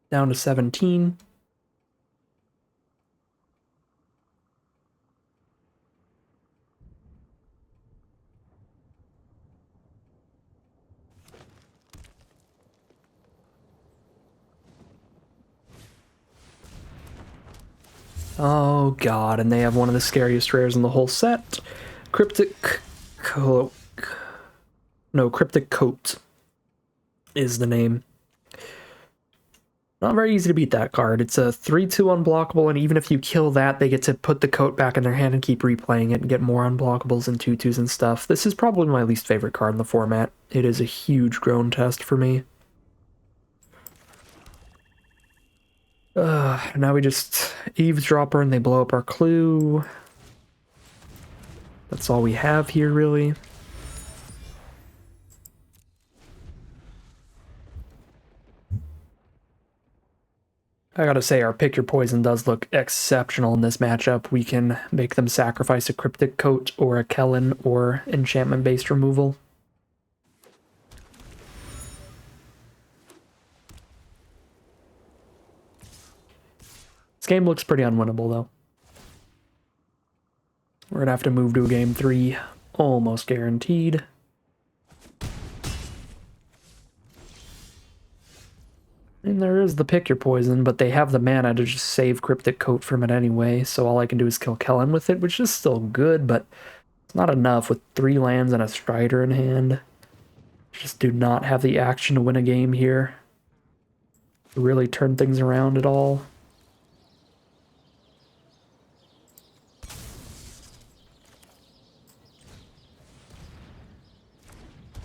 Down to 17. Oh god, and they have one of the scariest rares in the whole set. Cryptic Cloak. No, Cryptic Coat is the name. Not very easy to beat that card. It's a 3/2 unblockable, and even if you kill that, they get to put the coat back in their hand and keep replaying it and get more unblockables and 2/2s and stuff. This is probably my least favorite card in the format. It is a huge groan test for me. Now we just Eavesdropper and they blow up our clue. That's all we have here, really. I gotta say, our Pick Your Poison does look exceptional in this matchup. We can make them sacrifice a Cryptic Coat or a Kellen or enchantment-based removal. This game looks pretty unwinnable, though. We're gonna have to move to game 3, almost guaranteed. And there is the Pick Your Poison, but they have the mana to just save Cryptic Coat from it anyway, so all I can do is kill Kellen with it, which is still good, but it's not enough with 3 lands and a Strider in hand. Just do not have the action to win a game here. To really turn things around at all.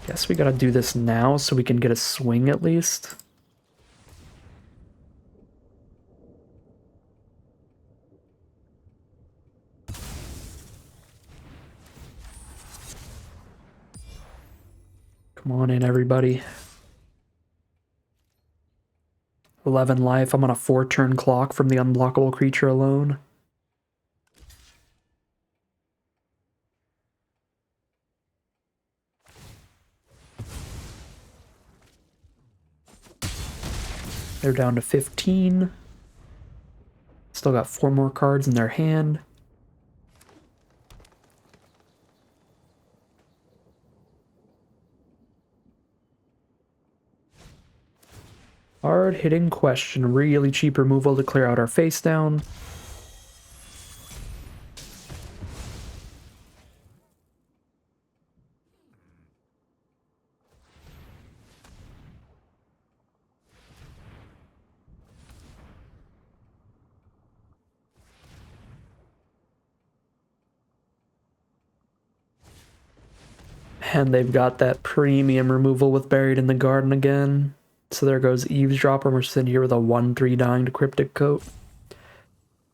Guess we gotta do this now so we can get a swing at least. Come on in, everybody. 11 life. I'm on a 4-turn clock from the unblockable creature alone. They're down to 15. Still got 4 more cards in their hand. Hard-hitting question. Really cheap removal to clear out our face down. And they've got that premium removal with Buried in the Garden again. So there goes Eavesdropper, and we're sitting here with a 1/3 dying to Cryptic Coat.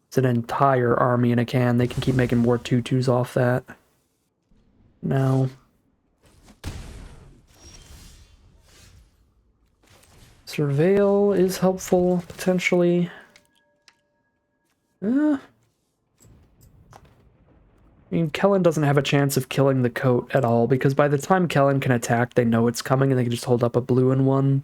It's an entire army in a can. They can keep making more 2/2s off that. Now. Surveil is helpful, potentially. I mean, Kellen doesn't have a chance of killing the coat at all, because by the time Kellen can attack, they know it's coming, and they can just hold up a blue and 1.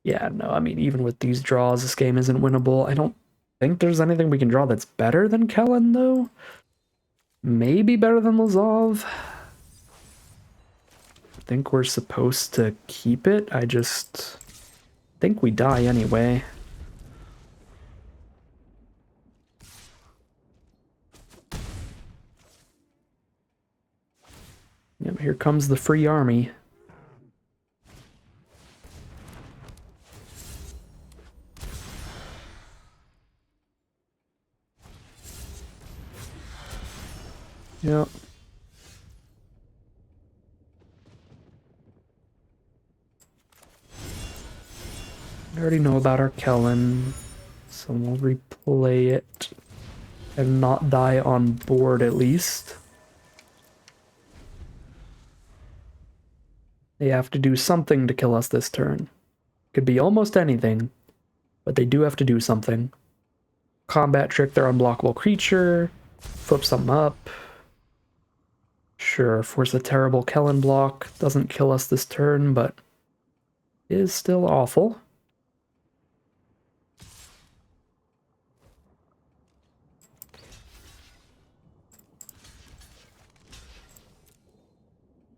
Yeah, no, I mean, even with these draws, this game isn't winnable. I don't think there's anything we can draw that's better than Kellen, though. Maybe better than Lazov. I think we're supposed to keep it. I just think we die anyway. Yep, here comes the free army. Yep. I already know about our Kellen, so we'll replay it and not die on board at least. They have to do something to kill us this turn. Could be almost anything, but they do have to do something. Combat trick their unblockable creature, flip something up. Sure, force a terrible Kellen block. Doesn't kill us this turn, but is still awful.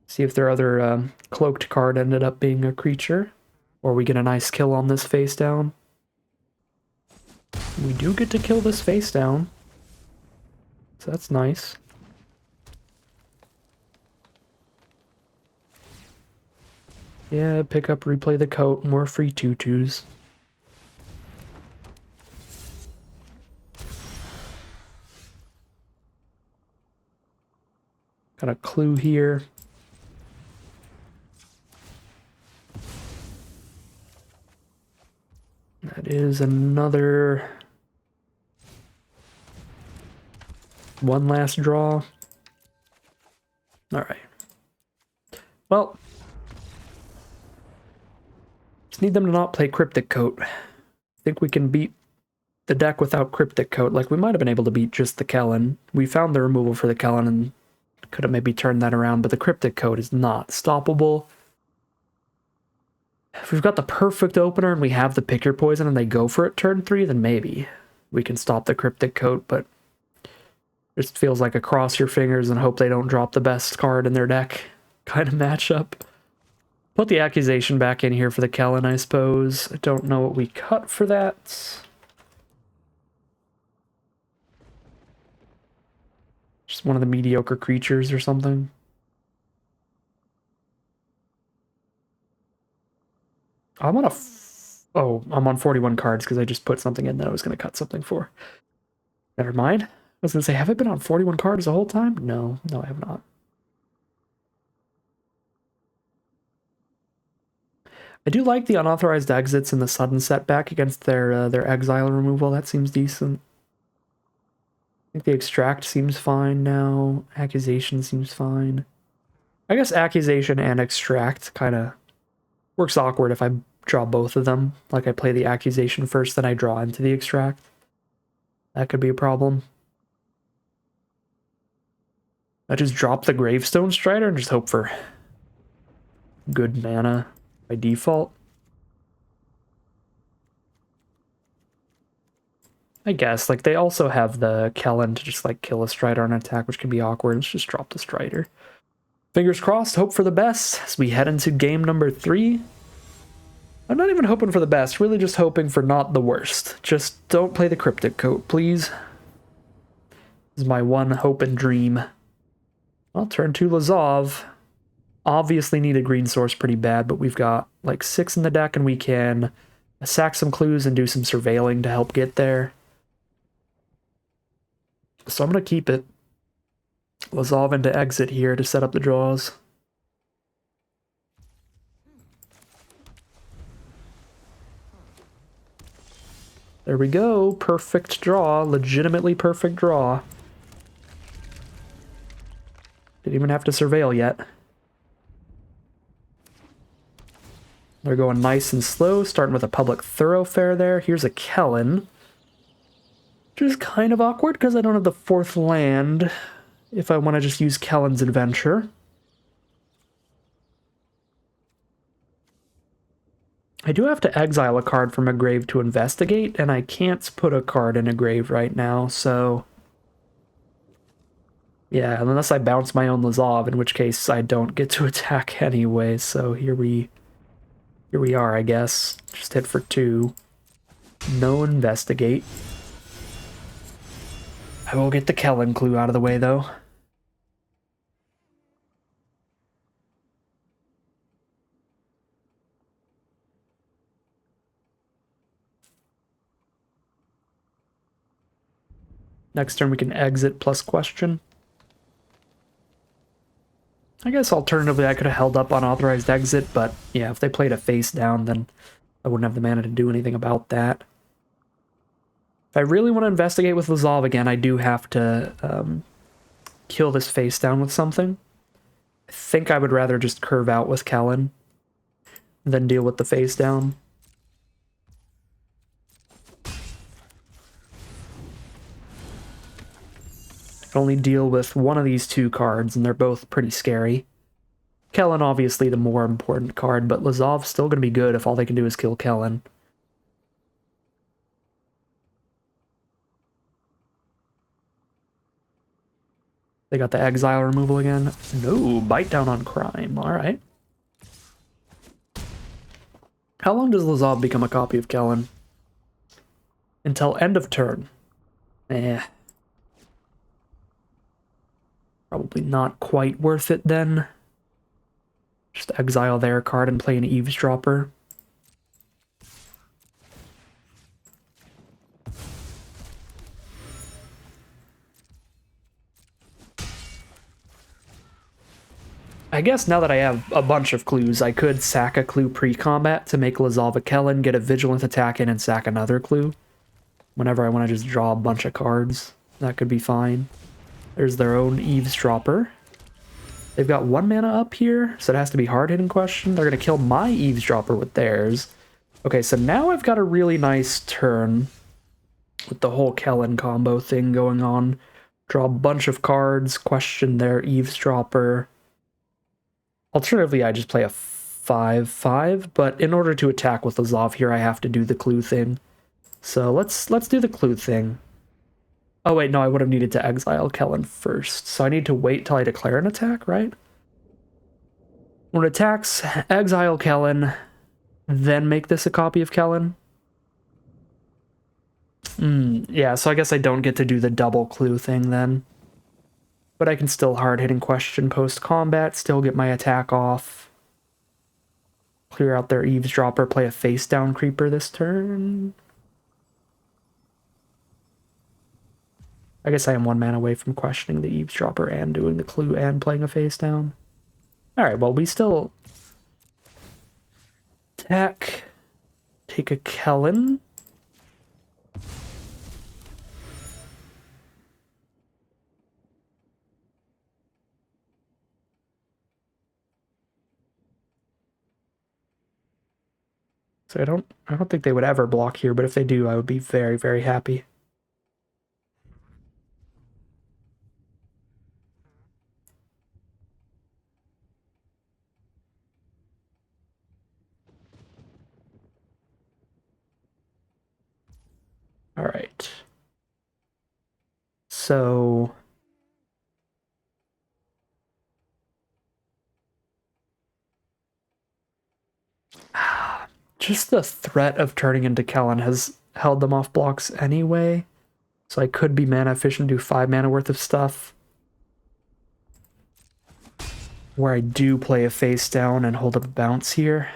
See if their other cloaked card ended up being a creature, or we get a nice kill on this face down. We do get to kill this face down, so that's nice. Yeah, pick up, replay the coat, more free tutus. Got a clue here. That is another one last draw. All right. Well, just need them to not play Cryptic Coat. I think we can beat the deck without Cryptic Coat. Like, we might have been able to beat just the Kellen. We found the removal for the Kellen and could have maybe turned that around, but the Cryptic Coat is not stoppable. If we've got the perfect opener and we have the Pick Your Poison and they go for it turn 3, then maybe we can stop the Cryptic Coat, but it just feels like a cross your fingers and hope they don't drop the best card in their deck kind of matchup. Put the Accusation back in here for the Kellen, I suppose. I don't know what we cut for that. Just one of the mediocre creatures or something. I'm on I'm on 41 cards because I just put something in that I was going to cut something for. Never mind. I was going to say, have I been on 41 cards the whole time? No, I have not. I do like the unauthorized exits and the sudden setback against their exile removal. That seems decent. I think the extract seems fine now. Accusation seems fine. I guess accusation and extract kind of works awkward if I draw both of them. Like I play the accusation first, then I draw into the extract. That could be a problem. I just drop the Gravestone Strider and just hope for good mana by default. I guess, like, they also have the Kellen to just, like, kill a Strider on an attack, which can be awkward. Let's just drop the Strider. Fingers crossed, hope for the best as we head into game number 3. I'm not even hoping for the best, really just hoping for not the worst. Just don't play the Cryptic Coat, please. This is my one hope and dream. Well, turn 2 Lazov. Obviously need a green source pretty bad, but we've got like 6 in the deck and we can sack some clues and do some surveilling to help get there. So I'm going to keep it. Lazov into exit here to set up the draws. There we go. Perfect draw. Legitimately perfect draw. Didn't even have to surveil yet. They're going nice and slow, starting with a public thoroughfare there. Here's a Kellen. Which is kind of awkward because I don't have the 4th land if I want to just use Kellen's Adventure. I do have to exile a card from a grave to investigate, and I can't put a card in a grave right now, so... yeah, unless I bounce my own Lazov, in which case I don't get to attack anyway, so here we are, I guess. Just hit for 2. No investigate. I will get the Kellen clue out of the way, though. Next turn we can exit plus question. I guess alternatively I could have held up unauthorized exit, but yeah, if they played a face down, then I wouldn't have the mana to do anything about that. If I really want to investigate with Lazov again, I do have to kill this face down with something. I think I would rather just curve out with Kellen than deal with the face down. I can only deal with one of these two cards, and they're both pretty scary. Kellen, obviously, the more important card, but Lazov's still going to be good if all they can do is kill Kellen. They got the exile removal again. No, bite down on crime. All right. How long does Lazov become a copy of Kellen? Until end of turn. Probably not quite worth it then. Just exile their card and play an Eavesdropper. I guess now that I have a bunch of clues, I could sack a clue pre-combat to make Lazov a Kellen, get a Vigilant attack in, and sack another clue. Whenever I want to just draw a bunch of cards, that could be fine. There's their own Eavesdropper. They've got 1 mana up here, so it has to be hard-hitting question. They're going to kill my Eavesdropper with theirs. Okay, so now I've got a really nice turn with the whole Kellen combo thing going on. Draw a bunch of cards, question their Eavesdropper. Alternatively, I just play a 5/5, but in order to attack with Lazov here, I have to do the clue thing. So let's do the clue thing. Oh wait, no, I would have needed to exile Kellen first. So I need to wait till I declare an attack, right? When it attacks, exile Kellen, then make this a copy of Kellen. Yeah, so I guess I don't get to do the double clue thing then. But I can still hard-hitting question post-combat, still get my attack off. Clear out their Eavesdropper, play a face-down creeper this turn. I guess I am 1 mana away from questioning the Eavesdropper and doing the clue and playing a face-down. Alright, well, we still attack, take a Kellen. So I don't think they would ever block here, but if they do, I would be very, very happy. All right. So just the threat of turning into Kellen has held them off blocks anyway. So I could be mana efficient, do 5 mana worth of stuff. Where I do play a face down and hold up a bounce here.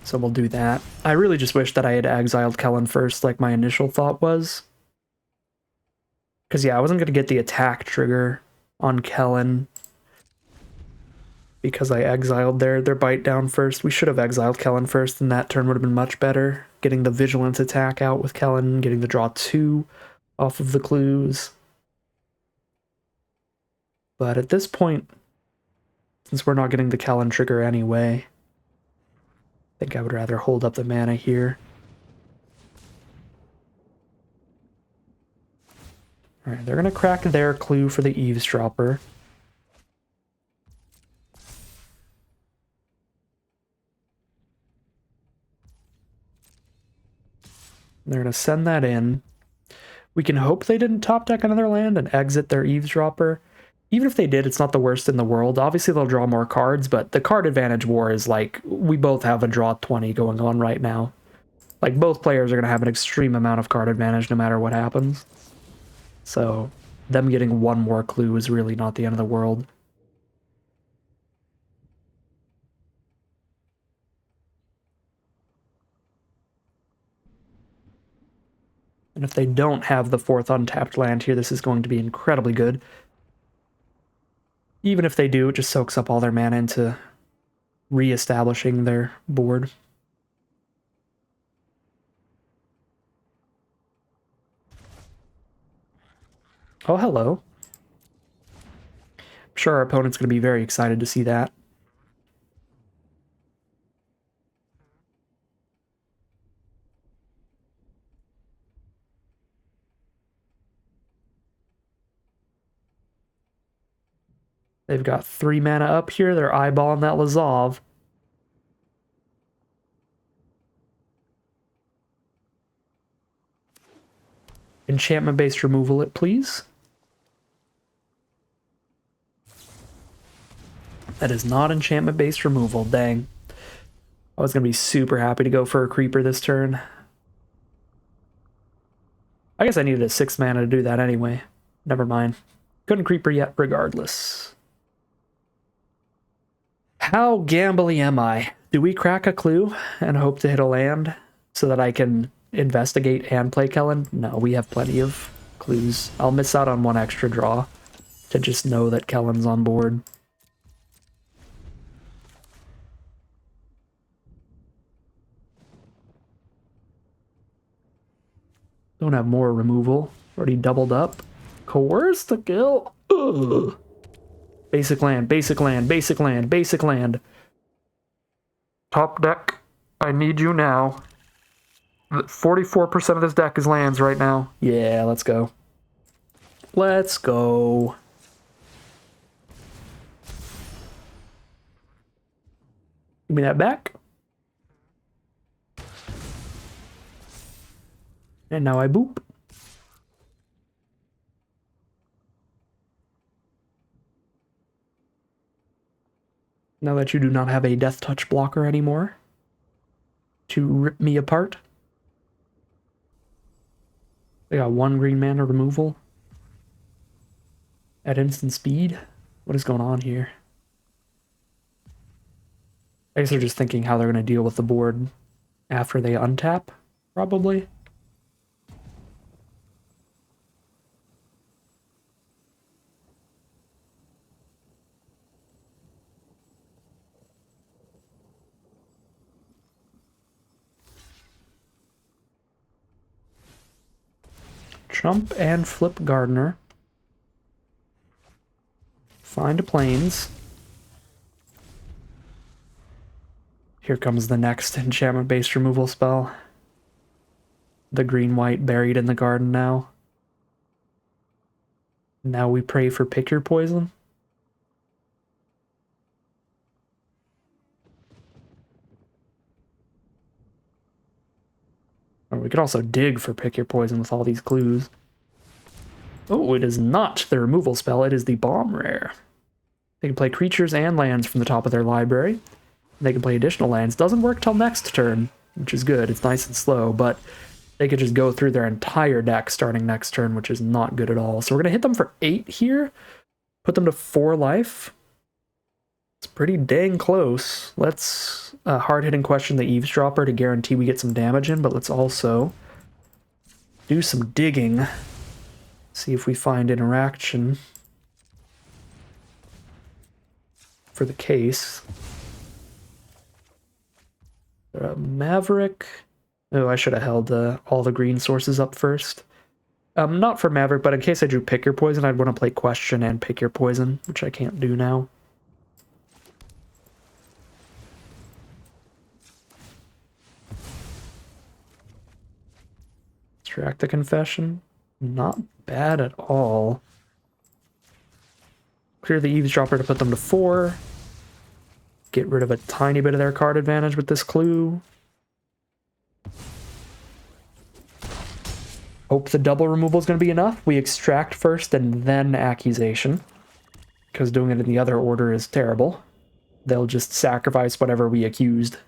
So we'll do that. I really just wish that I had exiled Kellen first, like my initial thought was. Because yeah, I wasn't going to get the attack trigger on Kellen because I exiled their bite down first. We should have exiled Kellen first, and that turn would have been much better. Getting the Vigilance attack out with Kellen, getting the draw 2 off of the clues. But at this point, since we're not getting the Kellen trigger anyway, I think I would rather hold up the mana here. Alright, they're going to crack their clue for the Eavesdropper. They're going to send that in. We can hope they didn't top deck another land and exit their Eavesdropper. Even if they did, it's not the worst in the world. Obviously, they'll draw more cards, but the card advantage war is like, we both have a draw 20 going on right now. Like, both players are going to have an extreme amount of card advantage no matter what happens. So, them getting one more clue is really not the end of the world. And if they don't have the 4th untapped land here, this is going to be incredibly good. Even if they do, it just soaks up all their mana into re-establishing their board. Oh, hello. I'm sure our opponent's going to be very excited to see that. They've got 3 mana up here. They're eyeballing that Lazov. Enchantment-based removal it, please. That is not enchantment-based removal, dang. I was going to be super happy to go for a creeper this turn. I guess I needed a 6 mana to do that anyway. Never mind. Couldn't creeper yet regardless. How gambly am I? Do we crack a clue and hope to hit a land so that I can investigate and play Kellen? No, we have plenty of clues. I'll miss out on one extra draw to just know that Kellen's on board. Don't have more removal. Already doubled up. Coerce the kill. Ugh. Basic land, basic land, basic land, basic land. Top deck, I need you now. 44% of this deck is lands right now. Yeah, let's go. Let's go. Give me that back. And now I boop. Now that you do not have a death touch blocker anymore to rip me apart. They got 1 green mana removal at instant speed. What is going on here? I guess they're just thinking how they're going to deal with the board after they untap, probably. Chump and flip Gardener. Find plains. Here comes the next enchantment-based removal spell. The green-white buried in the garden now. Now we pray for pick your poison. Or we could also dig for pick your poison with all these clues. Oh, it is not the removal spell, it is the bomb rare. They can play creatures and lands from the top of their library. They can play additional lands. Doesn't work till next turn, which is good. It's nice and slow, but they could just go through their entire deck starting next turn, which is not good at all. So we're going to hit them for 8 here. Put them to 4 life. It's pretty dang close. Let's hard-hitting question the Eavesdropper to guarantee we get some damage in, but let's also do some digging. See if we find interaction for the case. Maverick. Oh, I should have held all the green sources up first. Not for Maverick, but in case I drew Pick Your Poison, I'd want to play Question and Pick Your Poison, which I can't do now. Extract the Confession. Not bad at all. Clear the Eavesdropper to put them to 4. Get rid of a tiny bit of their card advantage with this clue. Hope the double removal is going to be enough. We extract first and then accusation, because doing it in the other order is terrible. They'll just sacrifice whatever we accused.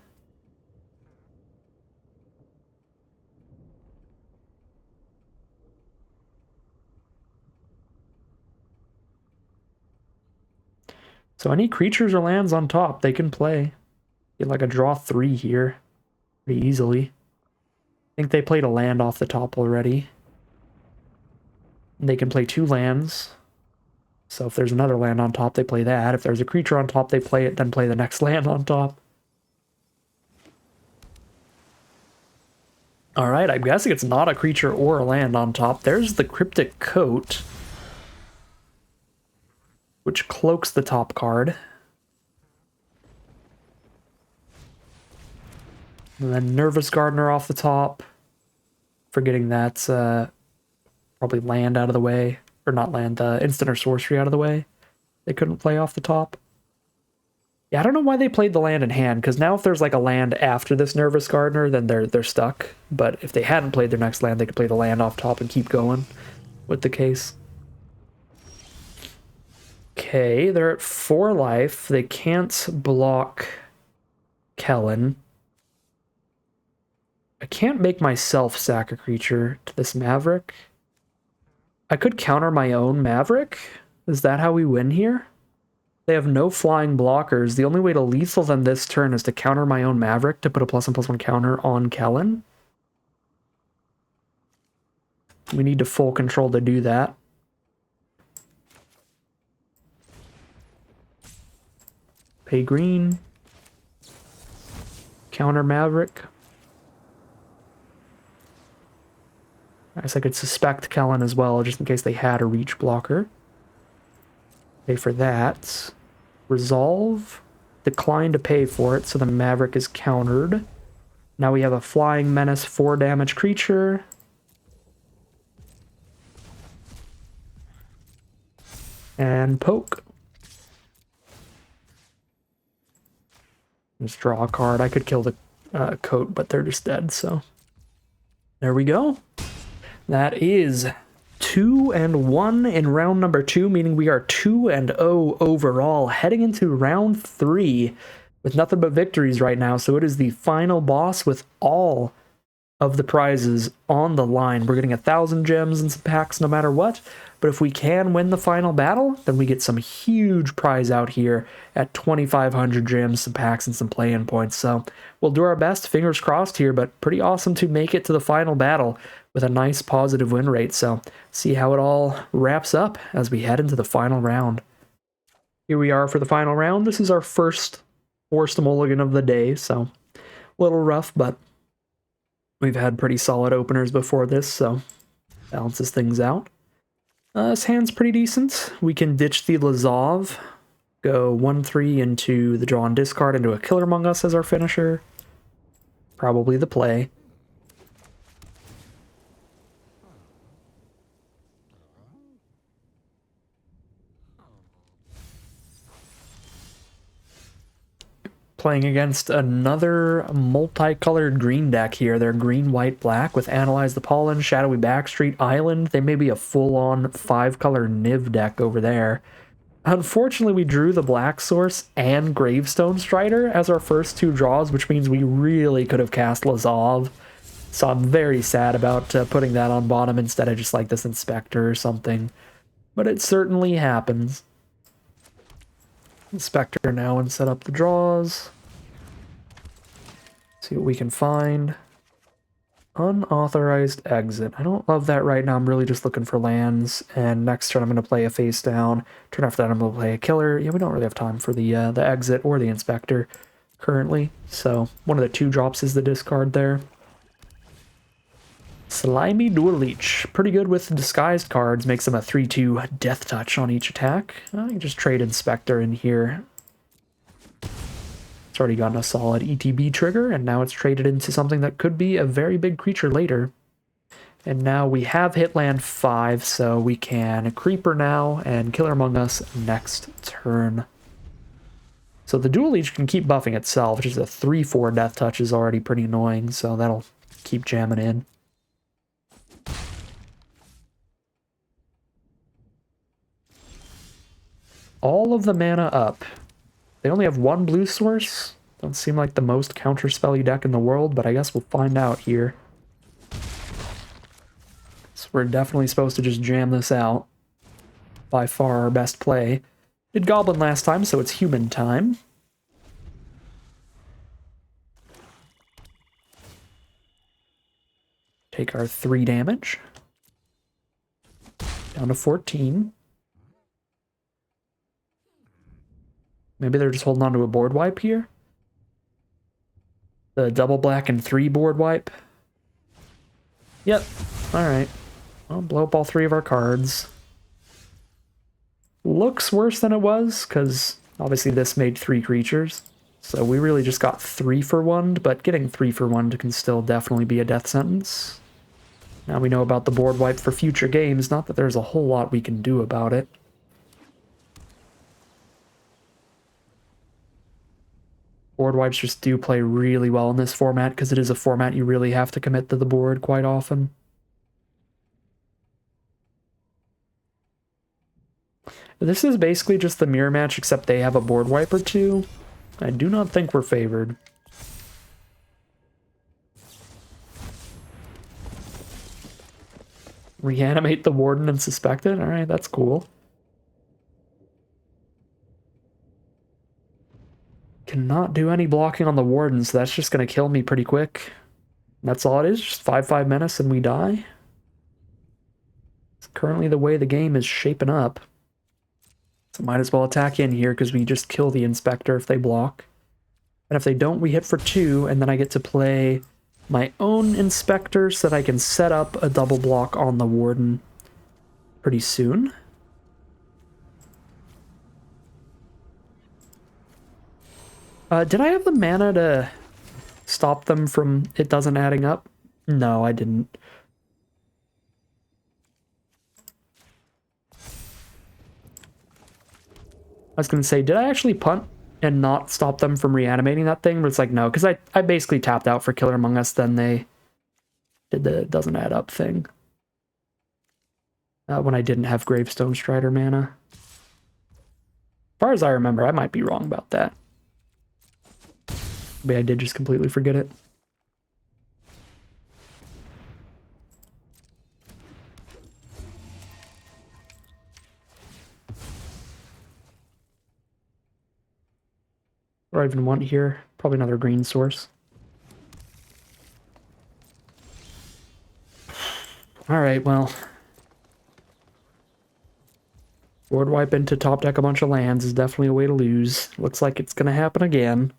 So any creatures or lands on top, they can play. Get like a draw 3 here pretty easily. I think they played a land off the top already. They can play 2 lands. So if there's another land on top, they play that. If there's a creature on top, they play it, then play the next land on top. Alright, I'm guessing it's not a creature or a land on top. There's the Cryptic Coat, which cloaks the top card. And then Nervous Gardener off the top. Forgetting that's probably land out of the way. Or not land, instant or sorcery out of the way. They couldn't play off the top. Yeah, I don't know why they played the land in hand, because now if there's like a land after this Nervous Gardener, then they're stuck. But if they hadn't played their next land, they could play the land off top and keep going with the case. Okay, they're at 4 life. They can't block Kellen. I can't make myself sack a creature to this Maverick. I could counter my own Maverick. Is that how we win here? They have no flying blockers. The only way to lethal them this turn is to counter my own Maverick to put a +1/+1 counter on Kellen. We need to full control to do that. Pay green. Counter Maverick. I guess I could suspect Kellen as well, just in case they had a reach blocker. Pay for that. Resolve. Decline to pay for it, so the Maverick is countered. Now we have a Flying Menace 4 damage creature. And poke. Just draw a card. I could kill the coat, but they're just dead, so... There we go. That is 2-1 in round number 2, meaning we are 2-0 overall, heading into round 3 with nothing but victories right now. So it is the final boss with all of the prizes on the line. We're getting 1,000 gems and some packs no matter what, but if we can win the final battle, then we get some huge prize out here at 2,500 gems, some packs, and some play-in points. So we'll do our best, fingers crossed here, but pretty awesome to make it to the final battle with a nice positive win rate. So see how it all wraps up as we head into the final round. Here we are for the final round. This is our first forced mulligan of the day, so a little rough, but we've had pretty solid openers before this, so balances things out. This hand's pretty decent. We can ditch the Lazov, go 1-3 into the draw and discard into a Killer Among Us as our finisher. Probably the play. Playing against another multicolored green deck here. They're green, white, black with Analyze the Pollen, Shadowy Backstreet, Island. They may be a full-on 5-color Niv deck over there. Unfortunately, we drew the Black Source and Gravestone Strider as our first 2 draws, which means we really could have cast Lazov. So I'm very sad about putting that on bottom instead of just like this Inspector or something. But it certainly happens. Inspector now and set up the draws. See what we can find. Unauthorized exit. I don't love that right now. I'm really just looking for lands. And next turn I'm going to play a face down. Turn after that I'm going to play a killer. Yeah, we don't really have time for the exit or the inspector currently. So one of the 2 drops is the discard there. Slimy Dual Leech. Pretty good with disguised cards. Makes them a 3/2 death touch on each attack. I can just trade Inspector in here. It's already gotten a solid ETB trigger, and now it's traded into something that could be a very big creature later. And now we have hit land 5, so we can Creeper now and Killer Among Us next turn. So the Dual Leech can keep buffing itself, which is a 3/4 death touch is already pretty annoying, so that'll keep jamming in. All of the mana up. They only have 1 blue source. Don't seem like the most counterspelly deck in the world, but I guess we'll find out here. So we're definitely supposed to just jam this out. By far our best play. Did Goblin last time, so it's human time. Take our 3 damage. Down to 14. Maybe they're just holding on to a board wipe here? The double black and 3 board wipe? Yep. Alright. I'll blow up all 3 of our cards. Looks worse than it was, because obviously this made 3 creatures. So we really just got 3 for 1, but getting 3 for 1 can still definitely be a death sentence. Now we know about the board wipe for future games, not that there's a whole lot we can do about it. Board wipes just do play really well in this format, because it is a format you really have to commit to the board quite often. This is basically just the mirror match, except they have a board wipe or 2. I do not think we're favored. Reanimate the warden and suspect it? Alright, that's cool. Cannot do any blocking on the warden, so that's just going to kill me pretty quick. That's all it is, just 5/5 menace and we die. It's currently the way the game is shaping up. So might as well attack in here, because we just kill the inspector if they block. And if they don't, we hit for 2, and then I get to play my own inspector so that I can set up a double block on the warden pretty soon. Did I have the mana to stop them from it doesn't adding up? No, I didn't. I was going to say, did I actually punt and not stop them from reanimating that thing? But it's like, no, because I basically tapped out for Killer Among Us, then they did the doesn't add up thing. When I didn't have Gravestone Strider mana. As far as I remember, I might be wrong about that. Maybe I did just completely forget it. What do I even want here? Probably another green source. Alright, well. Board wipe into top deck a bunch of lands is definitely a way to lose. Looks like it's going to happen again.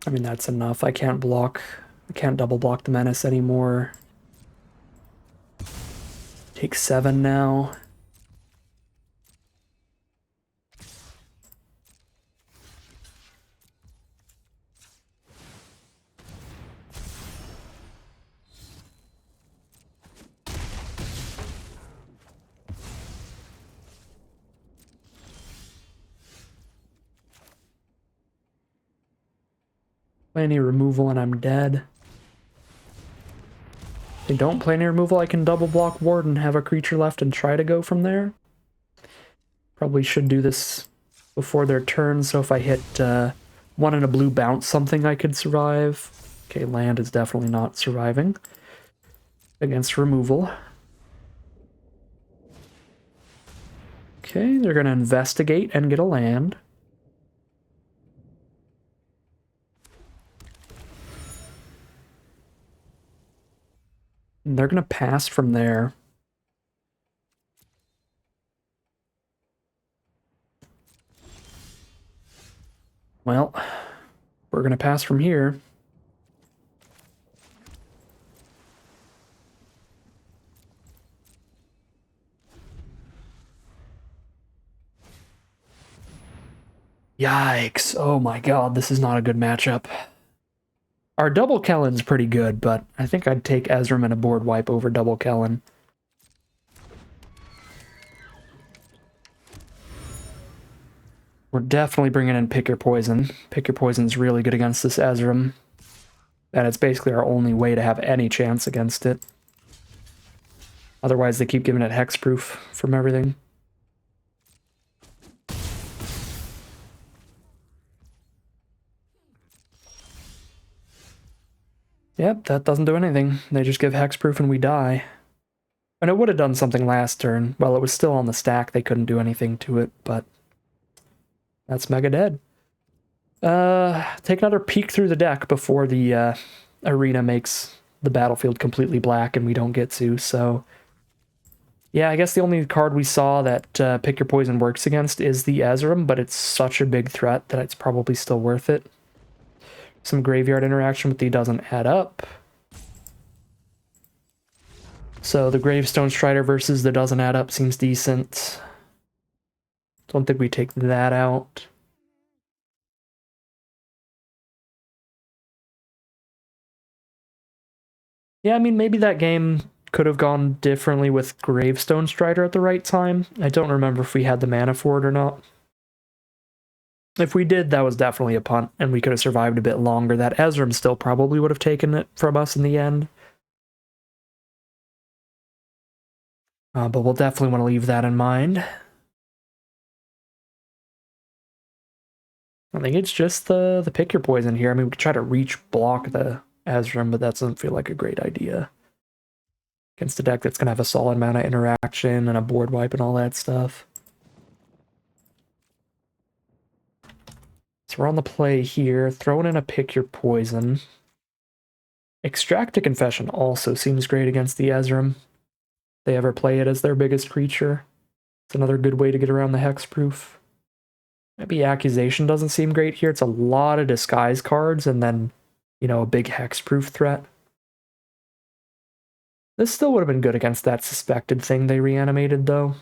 I mean, that's enough. I can't double block the menace anymore. Take 7 now. Play any removal and I'm dead. If they don't play any removal, I can double block Warden, have a creature left, and try to go from there. Probably should do this before their turn, so if I hit 1 and a blue bounce something, I could survive. Okay, land is definitely not surviving against removal. Okay, they're going to investigate and get a land. And they're going to pass from there. Well, we're going to pass from here. Yikes. Oh my god, this is not a good matchup. Our double Kellen's pretty good, but I think I'd take Ezram and a board wipe over double Kellen. We're definitely bringing in Pick Your Poison. Pick Your Poison's really good against this Ezram. And it's basically our only way to have any chance against it. Otherwise, they keep giving it hexproof from everything. Yep, that doesn't do anything. They just give hexproof and we die. And it would have done something last turn. While it was still on the stack, they couldn't do anything to it, but that's mega dead. Take another peek through the deck before the arena makes the battlefield completely black and we don't get to, so... Yeah, I guess the only card we saw that Pick Your Poison works against is the Ezram, but it's such a big threat that it's probably still worth it. Some graveyard interaction with the doesn't add up. So the Gravestone Strider versus the doesn't add up seems decent. Don't think we take that out. Yeah, I mean, maybe that game could have gone differently with Gravestone Strider at the right time. I don't remember if we had the mana for it or not. If we did, that was definitely a punt, and we could have survived a bit longer. That Ezram still probably would have taken it from us in the end. But we'll definitely want to leave that in mind. I think it's just the Pick Your Poison here. I mean, we could try to reach block the Ezram, but that doesn't feel like a great idea. Against a deck that's going to have a solid mana interaction and a board wipe and all that stuff. So we're on the play here, throwing in a Pick Your Poison. Extract a Confession also seems great against the Ezram. They ever play it as their biggest creature. It's another good way to get around the hexproof. Maybe Accusation doesn't seem great here. It's a lot of disguise cards and then, you know, a big hexproof threat. This still would have been good against that suspected thing they reanimated, though.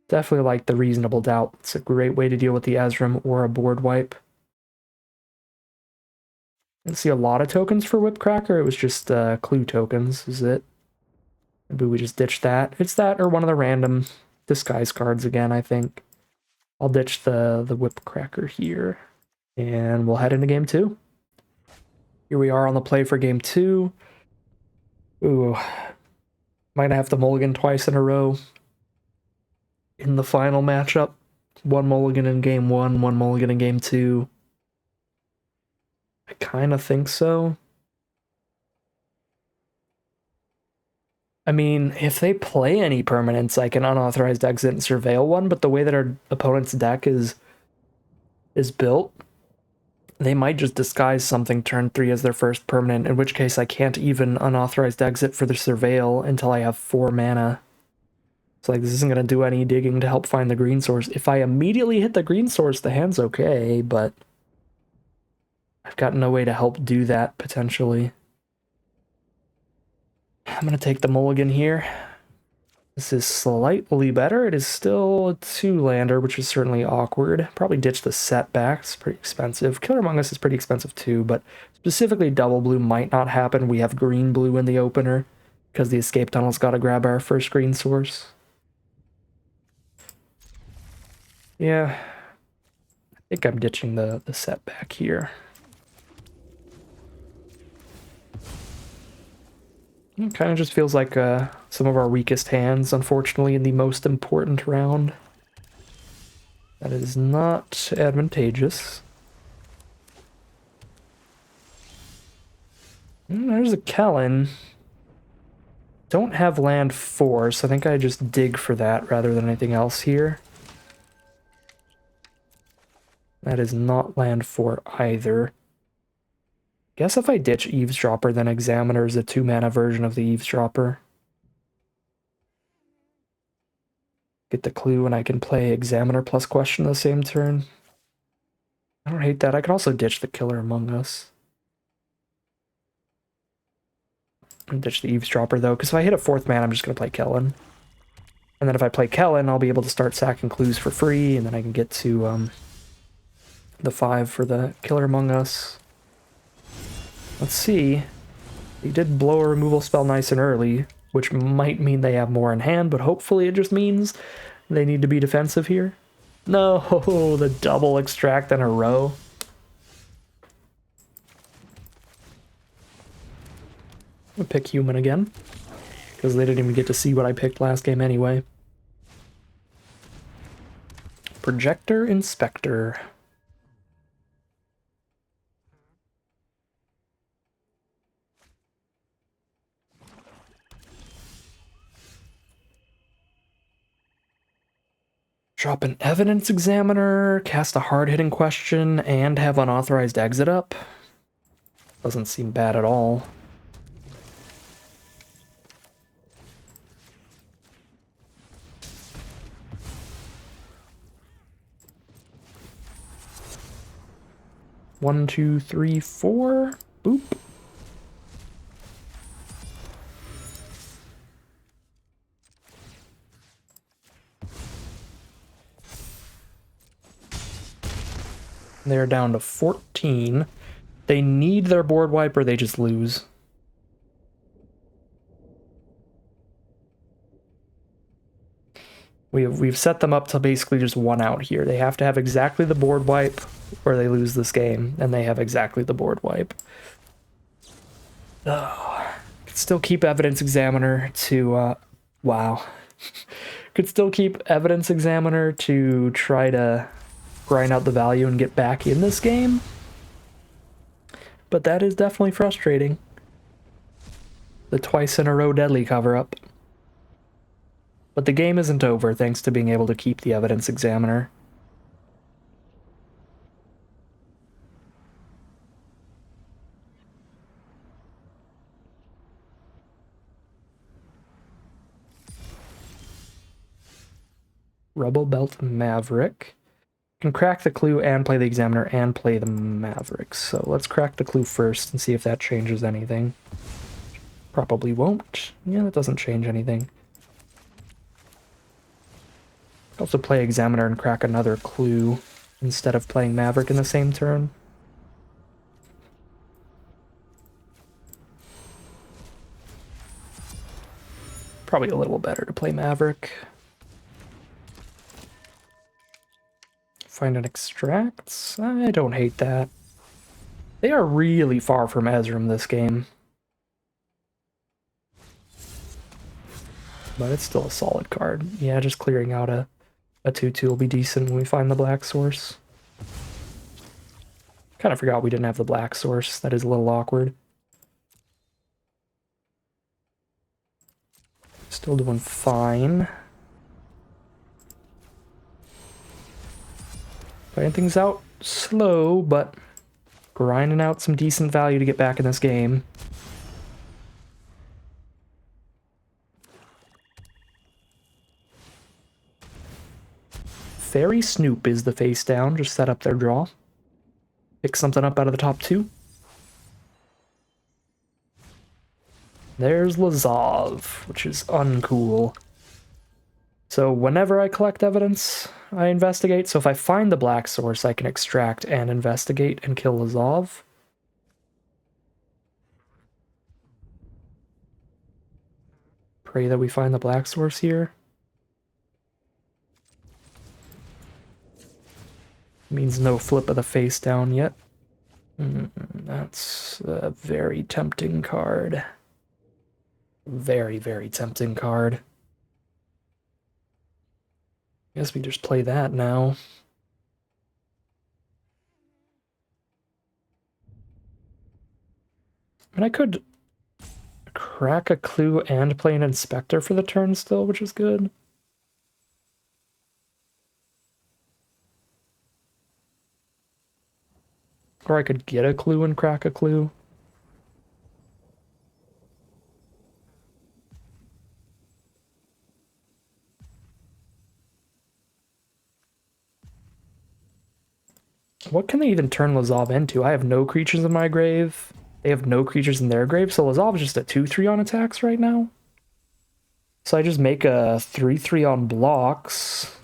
Definitely like the Reasonable Doubt. It's a great way to deal with the Ezram or a board wipe. I didn't see a lot of tokens for Whipcracker. It was just clue tokens, is it? Maybe we just ditch that. It's that or one of the random disguise cards again, I think. I'll ditch the Whipcracker here. And we'll head into game 2. Here we are on the play for game 2. Ooh. Might have to mulligan twice in a row. In the final matchup. One mulligan in game 1, one mulligan in game 2. I kind of think so. I mean, if they play any permanents, I can unauthorized exit and surveil one, but the way that our opponent's deck is built, they might just disguise something turn 3 as their first permanent, in which case I can't even unauthorized exit for the surveil until I have 4 mana. It's like, this isn't going to do any digging to help find the green source. If I immediately hit the green source, the hand's okay, but I've got no way to help do that, potentially. I'm going to take the mulligan here. This is slightly better. It is still a 2-lander, which is certainly awkward. Probably ditch the setback. It's pretty expensive. Killer Among Us is pretty expensive too, but specifically double blue might not happen. We have green blue in the opener because the escape tunnel's got to grab our first green source. Yeah, I think I'm ditching the setback here. It kind of just feels like some of our weakest hands, unfortunately, in the most important round. That is not advantageous. There's a Kellen. Don't have land force. I think I just dig for that rather than anything else here. That is not land 4 either. Guess if I ditch Eavesdropper, then Examiner is a 2-mana version of the Eavesdropper. Get the clue and I can play Examiner plus Question the same turn. I don't hate that. I could also ditch the Killer Among Us. And ditch the Eavesdropper though, because if I hit a 4th mana, I'm just going to play Kellen. And then if I play Kellen, I'll be able to start sacking clues for free, and then I can get to the 5 for the Killer Among Us. Let's see. He did blow a removal spell nice and early, which might mean they have more in hand, but hopefully it just means they need to be defensive here. No, the double extract in a row. I'll pick human again, because they didn't even get to see what I picked last game anyway. Projector Inspector. Drop an Evidence Examiner, cast a hard-hitting question, and have unauthorized exit up. Doesn't seem bad at all. One, two, three, four. Boop. They're down to 14. They need their board wipe or they just lose. We've set them up to basically just one out here. They have to have exactly the board wipe or they lose this game, and they have exactly the board wipe. Oh, could still keep Evidence Examiner to, wow. Could still keep Evidence Examiner to try to grind out the value and get back in this game. But that is definitely frustrating. The twice in a row deadly cover-up. But the game isn't over thanks to being able to keep the Evidence Examiner. Rubble Belt Maverick. Can crack the clue and play the Examiner and play the Maverick. So let's crack the clue first and see if that changes anything. Probably won't. Yeah, that doesn't change anything. Also play Examiner and crack another clue instead of playing Maverick in the same turn. Probably a little better to play Maverick. Find an extract. I don't hate that. They are really far from Ezram this game. But it's still a solid card. Yeah, just clearing out a 2/2 will be decent when we find the black source. Kind of forgot we didn't have the black source. That is a little awkward. Still doing fine. Playing things out slow, but grinding out some decent value to get back in this game. Fairy Snoop is the face down. Just set up their draw. Pick something up out of the top two. There's Lazov, which is uncool. So whenever I collect evidence, I investigate. So if I find the black source, I can extract and investigate and kill Lazov. Pray that we find the black source here. Means no flip of the face down yet. That's a very tempting card. Very, very tempting card. Guess we just play that now. And I could crack a clue and play an inspector for the turn still, which is good. Or I could get a clue and crack a clue. What can they even turn Lazov into? I have no creatures in my grave. They have no creatures in their grave, so Lazov is just a 2/3 on attacks right now. So I just make a 3/3 on blocks.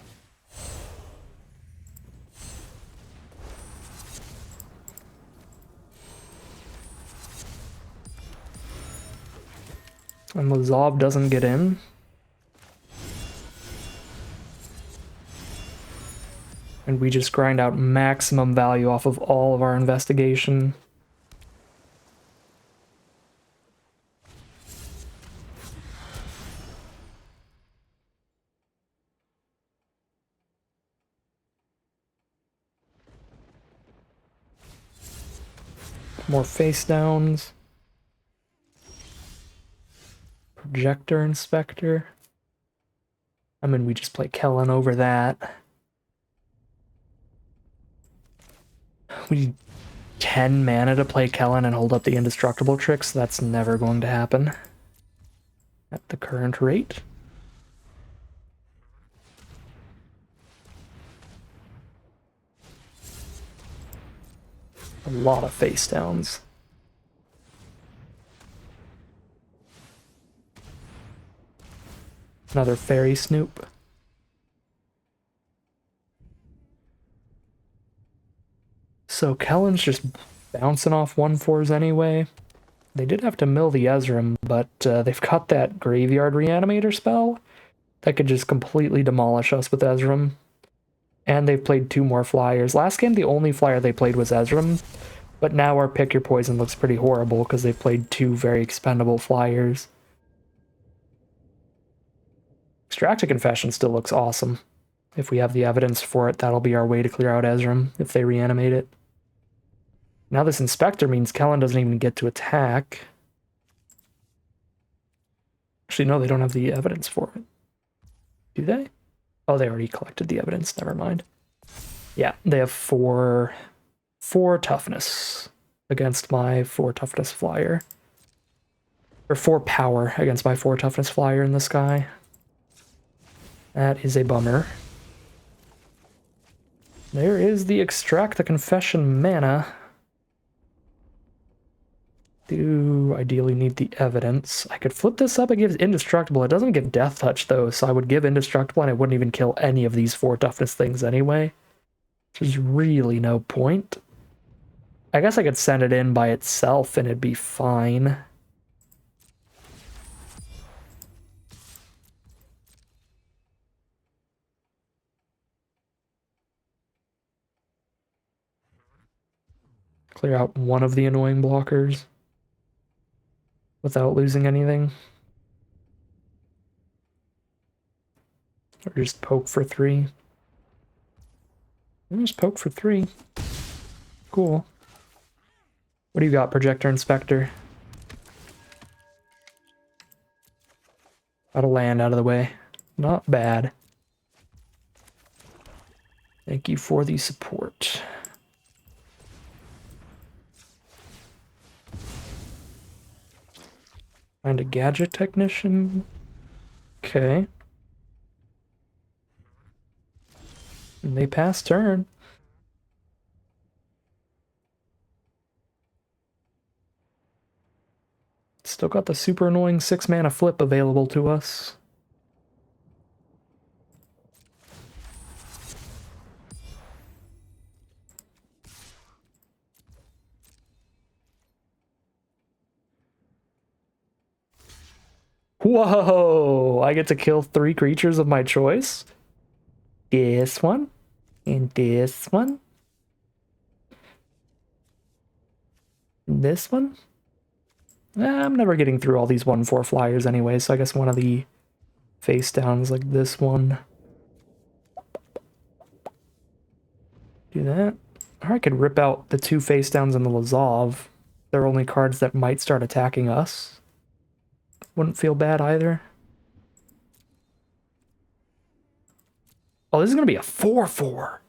And Lazov doesn't get in. And we just grind out maximum value off of all of our investigation. More face downs. Projector Inspector. I mean, we just play Kellen over that. We 10 mana to play Kellen and hold up the indestructible tricks. That's never going to happen at the current rate. A lot of face downs. Another fairy snoop. So Kellen's just bouncing off 1/4s anyway. They did have to mill the Ezram, but they've got that Graveyard Reanimator spell that could just completely demolish us with Ezram. And they've played 2 more flyers. Last game, the only flyer they played was Ezram, but now our Pick Your Poison looks pretty horrible because they played 2 very expendable flyers. Extracted Confession still looks awesome. If we have the evidence for it, that'll be our way to clear out Ezram if they reanimate it. Now this Inspector means Kellen doesn't even get to attack. Actually, no, they don't have the evidence for it. Do they? Oh, they already collected the evidence. Never mind. Yeah, they have 4 toughness against my 4 toughness flyer. Or 4 power against my 4 toughness flyer in the sky. That is a bummer. There is the Extract the Confession mana. Do ideally need the evidence. I could flip this up. It gives Indestructible. It doesn't give Death Touch, though, so I would give Indestructible, and it wouldn't even kill any of these 4 toughness things anyway. There's really no point. I guess I could send it in by itself, and it'd be fine. Clear out one of the annoying blockers without losing anything. Or just poke for 3. Just poke for 3. Cool. What do you got, Projector Inspector? Out of land, out of the way. Not bad. Thank you for the support. Find a Gadget Technician. Okay. And they pass turn. Still got the super annoying 6 mana flip available to us. Whoa! I get to kill 3 creatures of my choice? This one, and this one. And this one? I'm never getting through all these 1/4 flyers anyway, so I guess one of the face downs like this one. Do that. Or I could rip out the 2 face downs in the Lazov. They're only cards that might start attacking us. Wouldn't feel bad either. Oh, this is going to be a 4/4.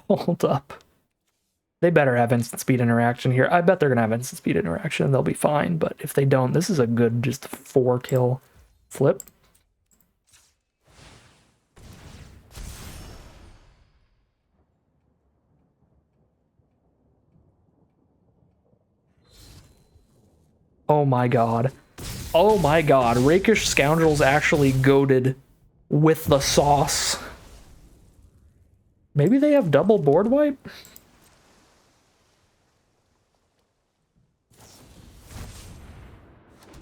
Hold up. They better have instant speed interaction here. I bet they're going to have instant speed interaction and they'll be fine. But if they don't, this is a good just 4 kill flip. Oh my god. Oh my god. Rakish Scoundrels actually goated with the sauce. Maybe they have double board wipe?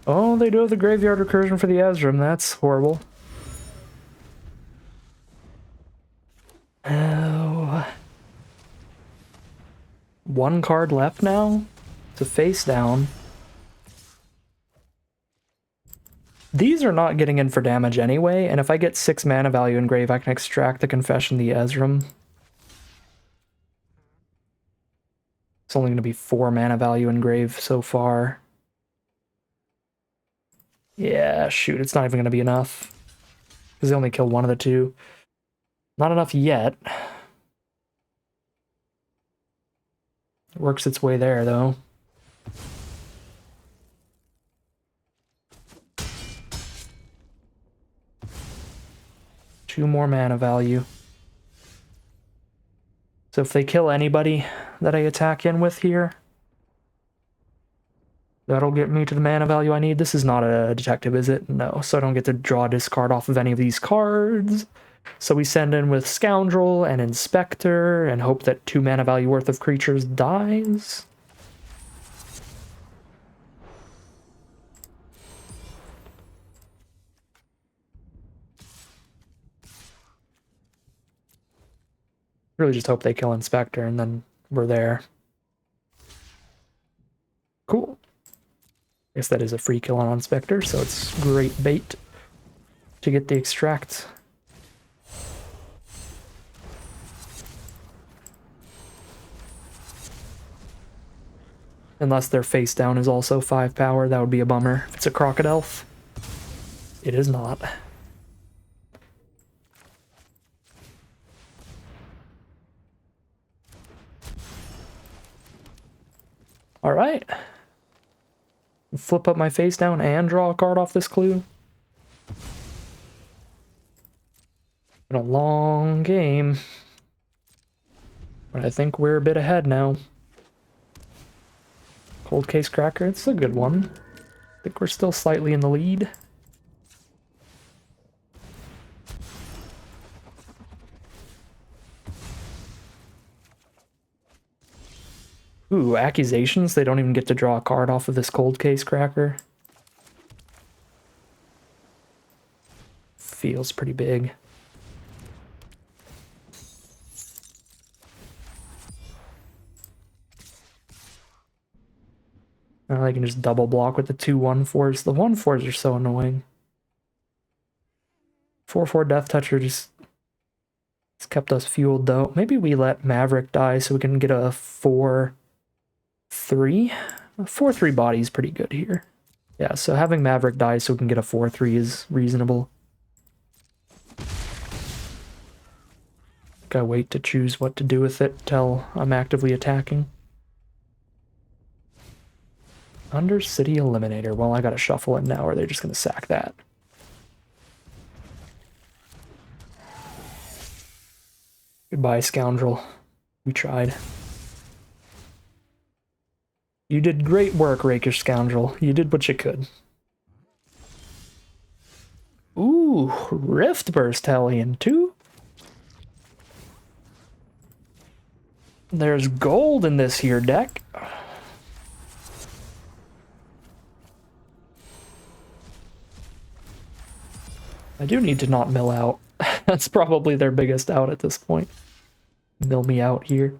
Oh, they do have the Graveyard Recursion for the Ezram. That's horrible. Oh. 1 card left now? It's a face down. These are not getting in for damage anyway, and if I get 6 mana value in grave, I can extract the Confession, the Ezram. It's only going to be 4 mana value in grave so far. Yeah, shoot, it's not even going to be enough. Because they only kill 1 of the 2. Not enough yet. works its way there, though. Two more mana value. So if they kill anybody that I attack in with here, that'll get me to the mana value I need. This is not a detective, is it? No, so I don't get to draw a discard off of any of these cards. So we send in with Scoundrel and Inspector and hope that 2 mana value worth of creatures dies. Really just hope they kill Inspector and then we're there. Cool. I guess that is a free kill on Inspector, so it's great bait to get the extract. Unless their face down is also 5 power, that would be a bummer. If it's a Crocodile, it is not. All right. Flip up my face down and draw a card off this clue. Been a long game, but I think we're a bit ahead now. Cold Case Cracker, it's a good one. I think we're still slightly in the lead. Ooh, Accusations. They don't even get to draw a card off of this Cold Case Cracker. Feels pretty big. Now I can just double block with the 2/1/4s. The 1/4s are so annoying. 4/4 Death Toucher just... It's kept us fueled, though. Maybe we let Maverick die so we can get a 4/3. A 4/3 body is pretty good here. Yeah, so having Maverick die so we can get a 4/3 is reasonable. Gotta wait to choose what to do with it till I'm actively attacking. Undercity Eliminator. Well, I gotta shuffle it now, or they're just gonna sack that. Goodbye, Scoundrel. We tried. You did great work, Rakish Scoundrel. You did what you could. Ooh, Rift Burst Hellion, too? There's gold in this here deck. I do need to not mill out. That's probably their biggest out at this point. Mill me out here.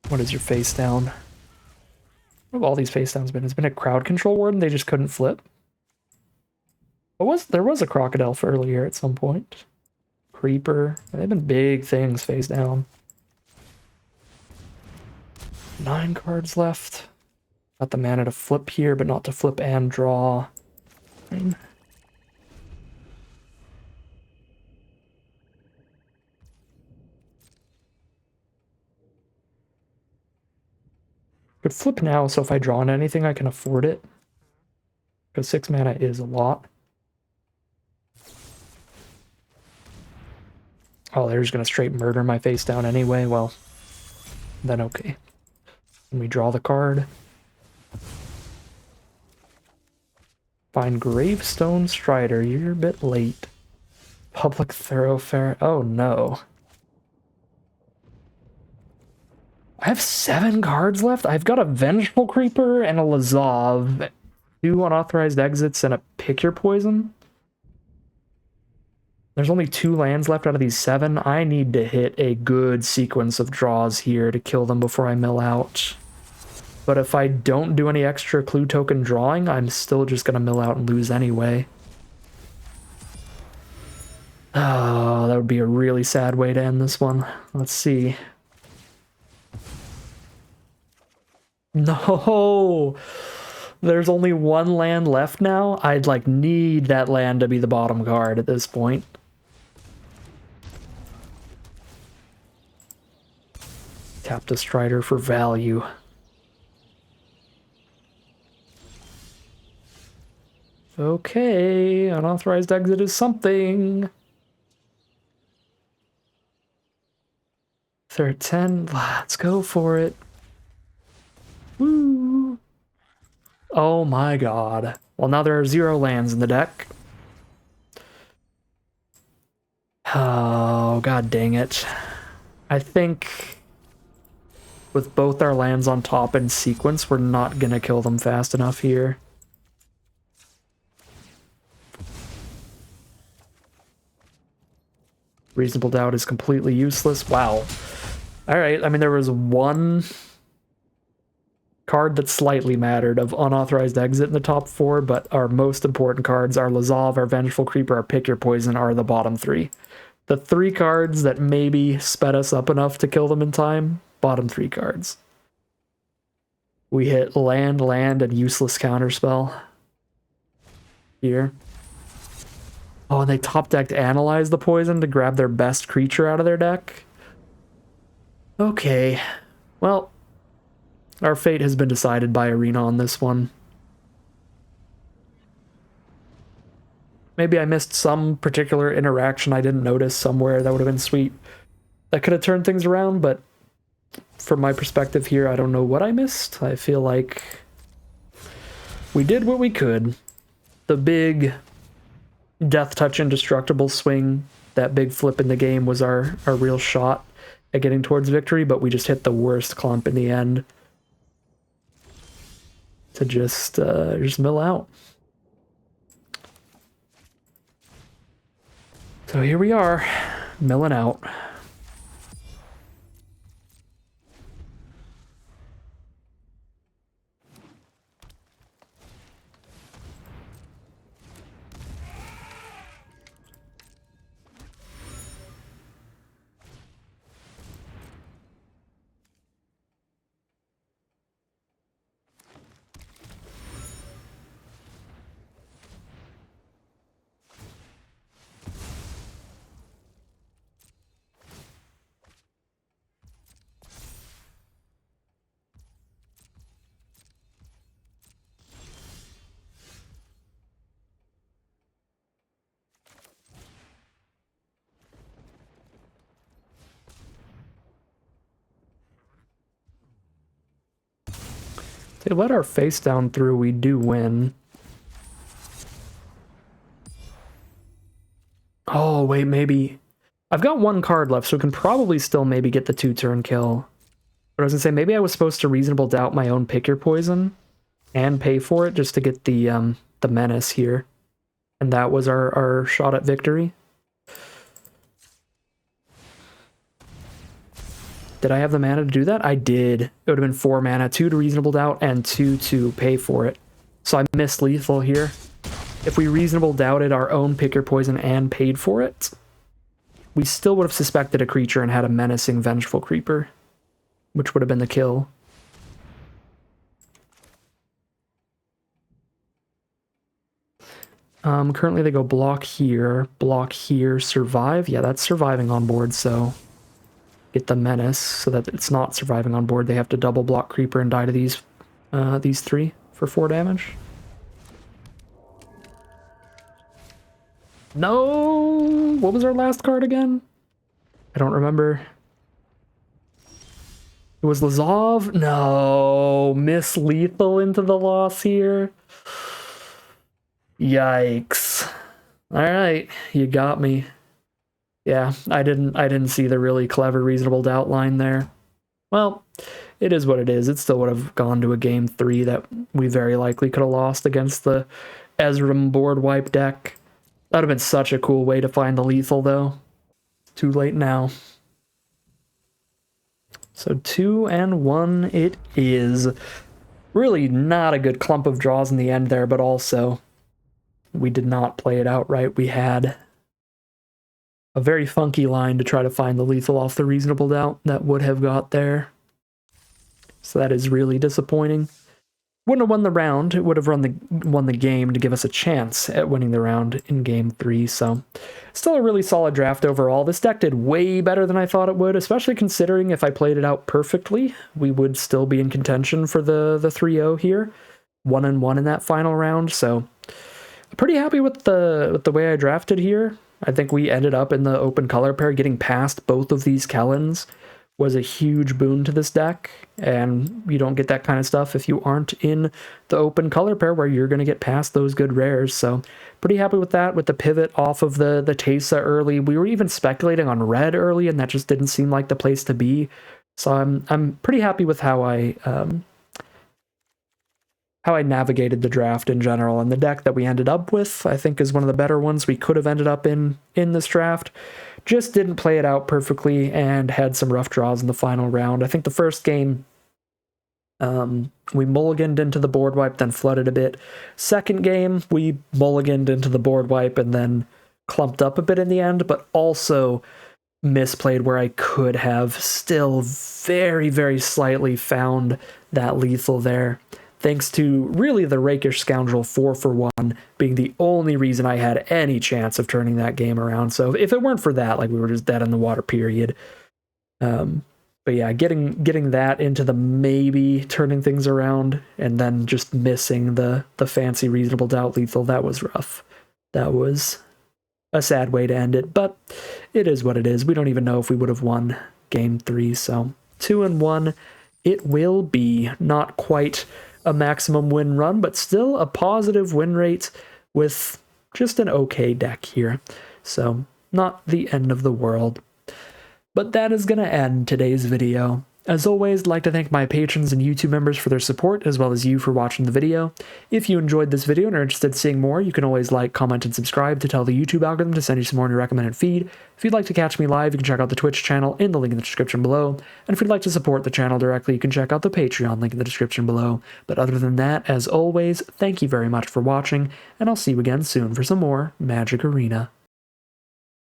What is your face down? What have all these face downs been? It's been a Crowd Control Warden they just couldn't flip. There was a Crocodile earlier at some point. Creeper. They've been big things face down. 9 cards left. Got the mana to flip here, but not to flip and draw. Could flip now, so if I draw on anything, I can afford it. Because 6 mana is a lot. Oh, they're just gonna straight murder my face down anyway. Well, then okay. Can we draw the card? Find Gravestone Strider. You're a bit late. Public Thoroughfare. Oh no. I have 7 cards left. I've got a Vengeful Creeper and a Lazav. 2 unauthorized exits and a Pick Your Poison. There's only 2 lands left out of these 7. I need to hit a good sequence of draws here to kill them before I mill out. But if I don't do any extra clue token drawing, I'm still just going to mill out and lose anyway. Oh, that would be a really sad way to end this one. Let's see. No! There's only 1 land left now. I'd need that land to be the bottom card at this point. Tap the Strider for value. Okay, unauthorized exit is something. Third 10, let's go for it. Woo! Oh my god. Well, now there are 0 lands in the deck. Oh, god dang it. I think with both our lands on top in sequence, we're not gonna kill them fast enough here. Reasonable Doubt is completely useless. Wow. Alright, I mean, there was one card that slightly mattered of unauthorized exit in the top 4, but our most important cards, our Lazov, our Vengeful Creeper, our Pick Your Poison, are the bottom 3. The 3 cards that maybe sped us up enough to kill them in time, bottom 3 cards. We hit land, and useless counterspell here. Oh, and they top decked Analyze the Poison to grab their best creature out of their deck. Okay, well, our fate has been decided by Arena on this one. Maybe I missed some particular interaction I didn't notice somewhere. That would have been sweet. That could have turned things around, but from my perspective here, I don't know what I missed. I feel like we did what we could. The big Death Touch Indestructible swing, that big flip in the game was our real shot at getting towards victory, but we just hit the worst clump in the end to just mill out. So here we are, milling out. They let our face down through, we do win. Oh, wait, maybe. I've got 1 card left, so we can probably still maybe get the 2-turn kill. But I was gonna say, maybe I was supposed to Reasonable Doubt my own Pick Your Poison and pay for it just to get the Menace here. And that was our shot at victory. Did I have the mana to do that? I did. It would have been 4 mana, 2 to Reasonable Doubt, and 2 to pay for it. So I missed lethal here. If we Reasonable Doubted our own Pick Your Poison and paid for it, we still would have suspected a creature and had a menacing Vengeful Creeper, which would have been the kill. Currently they go block here, survive. Yeah, that's surviving on board, so get the Menace so that it's not surviving on board. They have to double block Creeper and die to these 3 for 4 damage. No! What was our last card again? I don't remember. It was Lazov? No! Miss lethal into the loss here. Yikes. Alright, you got me. Yeah, I didn't see the really clever Reasonable Doubt line there. Well, it is what it is. It still would have gone to a game 3 that we very likely could have lost against the Ezram board wipe deck. That would have been such a cool way to find the lethal, though. Too late now. So 2-1 it is. Really not a good clump of draws in the end there, but also we did not play it out right. We had a very funky line to try to find the lethal off the Reasonable Doubt that would have got there. So that is really disappointing. Wouldn't have won the round. It would have won the game to give us a chance at winning the round in game 3. So still a really solid draft overall. This deck did way better than I thought it would, especially considering if I played it out perfectly, we would still be in contention for the 3-0 here. 1-1 in that final round. So pretty happy with the way I drafted here. I think we ended up in the open color pair. Getting past both of these Kellens was a huge boon to this deck, and you don't get that kind of stuff if you aren't in the open color pair where you're going to get past those good rares. So pretty happy with that, with the pivot off of the Teysa early. We were even speculating on red early, and that just didn't seem like the place to be. So I'm pretty happy with how I navigated the draft in general, and the deck that we ended up with, I think, is one of the better ones we could have ended up in this draft. Just didn't play it out perfectly and had some rough draws in the final round. I think the first game, we mulliganed into the board wipe, then flooded a bit. Second game, we mulliganed into the board wipe and then clumped up a bit in the end, but also misplayed where I could have still very, very slightly found that lethal there. Thanks to really the Rakish Scoundrel 4-for-1 being the only reason I had any chance of turning that game around. So if it weren't for that, like, we were just dead in the water, period. But yeah, getting that into the maybe turning things around and then just missing the fancy reasonable doubt lethal, that was rough. That was a sad way to end it, but it is what it is. We don't even know if we would have won game 3, so 2-1 it will be. Not quite a maximum win run, but still a positive win rate with just an okay deck here. So not the end of the world. But that is going to end today's video. As always, I'd like to thank my patrons and YouTube members for their support, as well as you for watching the video. If you enjoyed this video and are interested in seeing more, you can always like, comment, and subscribe to tell the YouTube algorithm to send you some more in your recommended feed. If you'd like to catch me live, you can check out the Twitch channel in the link in the description below. And if you'd like to support the channel directly, you can check out the Patreon link in the description below. But other than that, as always, thank you very much for watching, and I'll see you again soon for some more Magic Arena.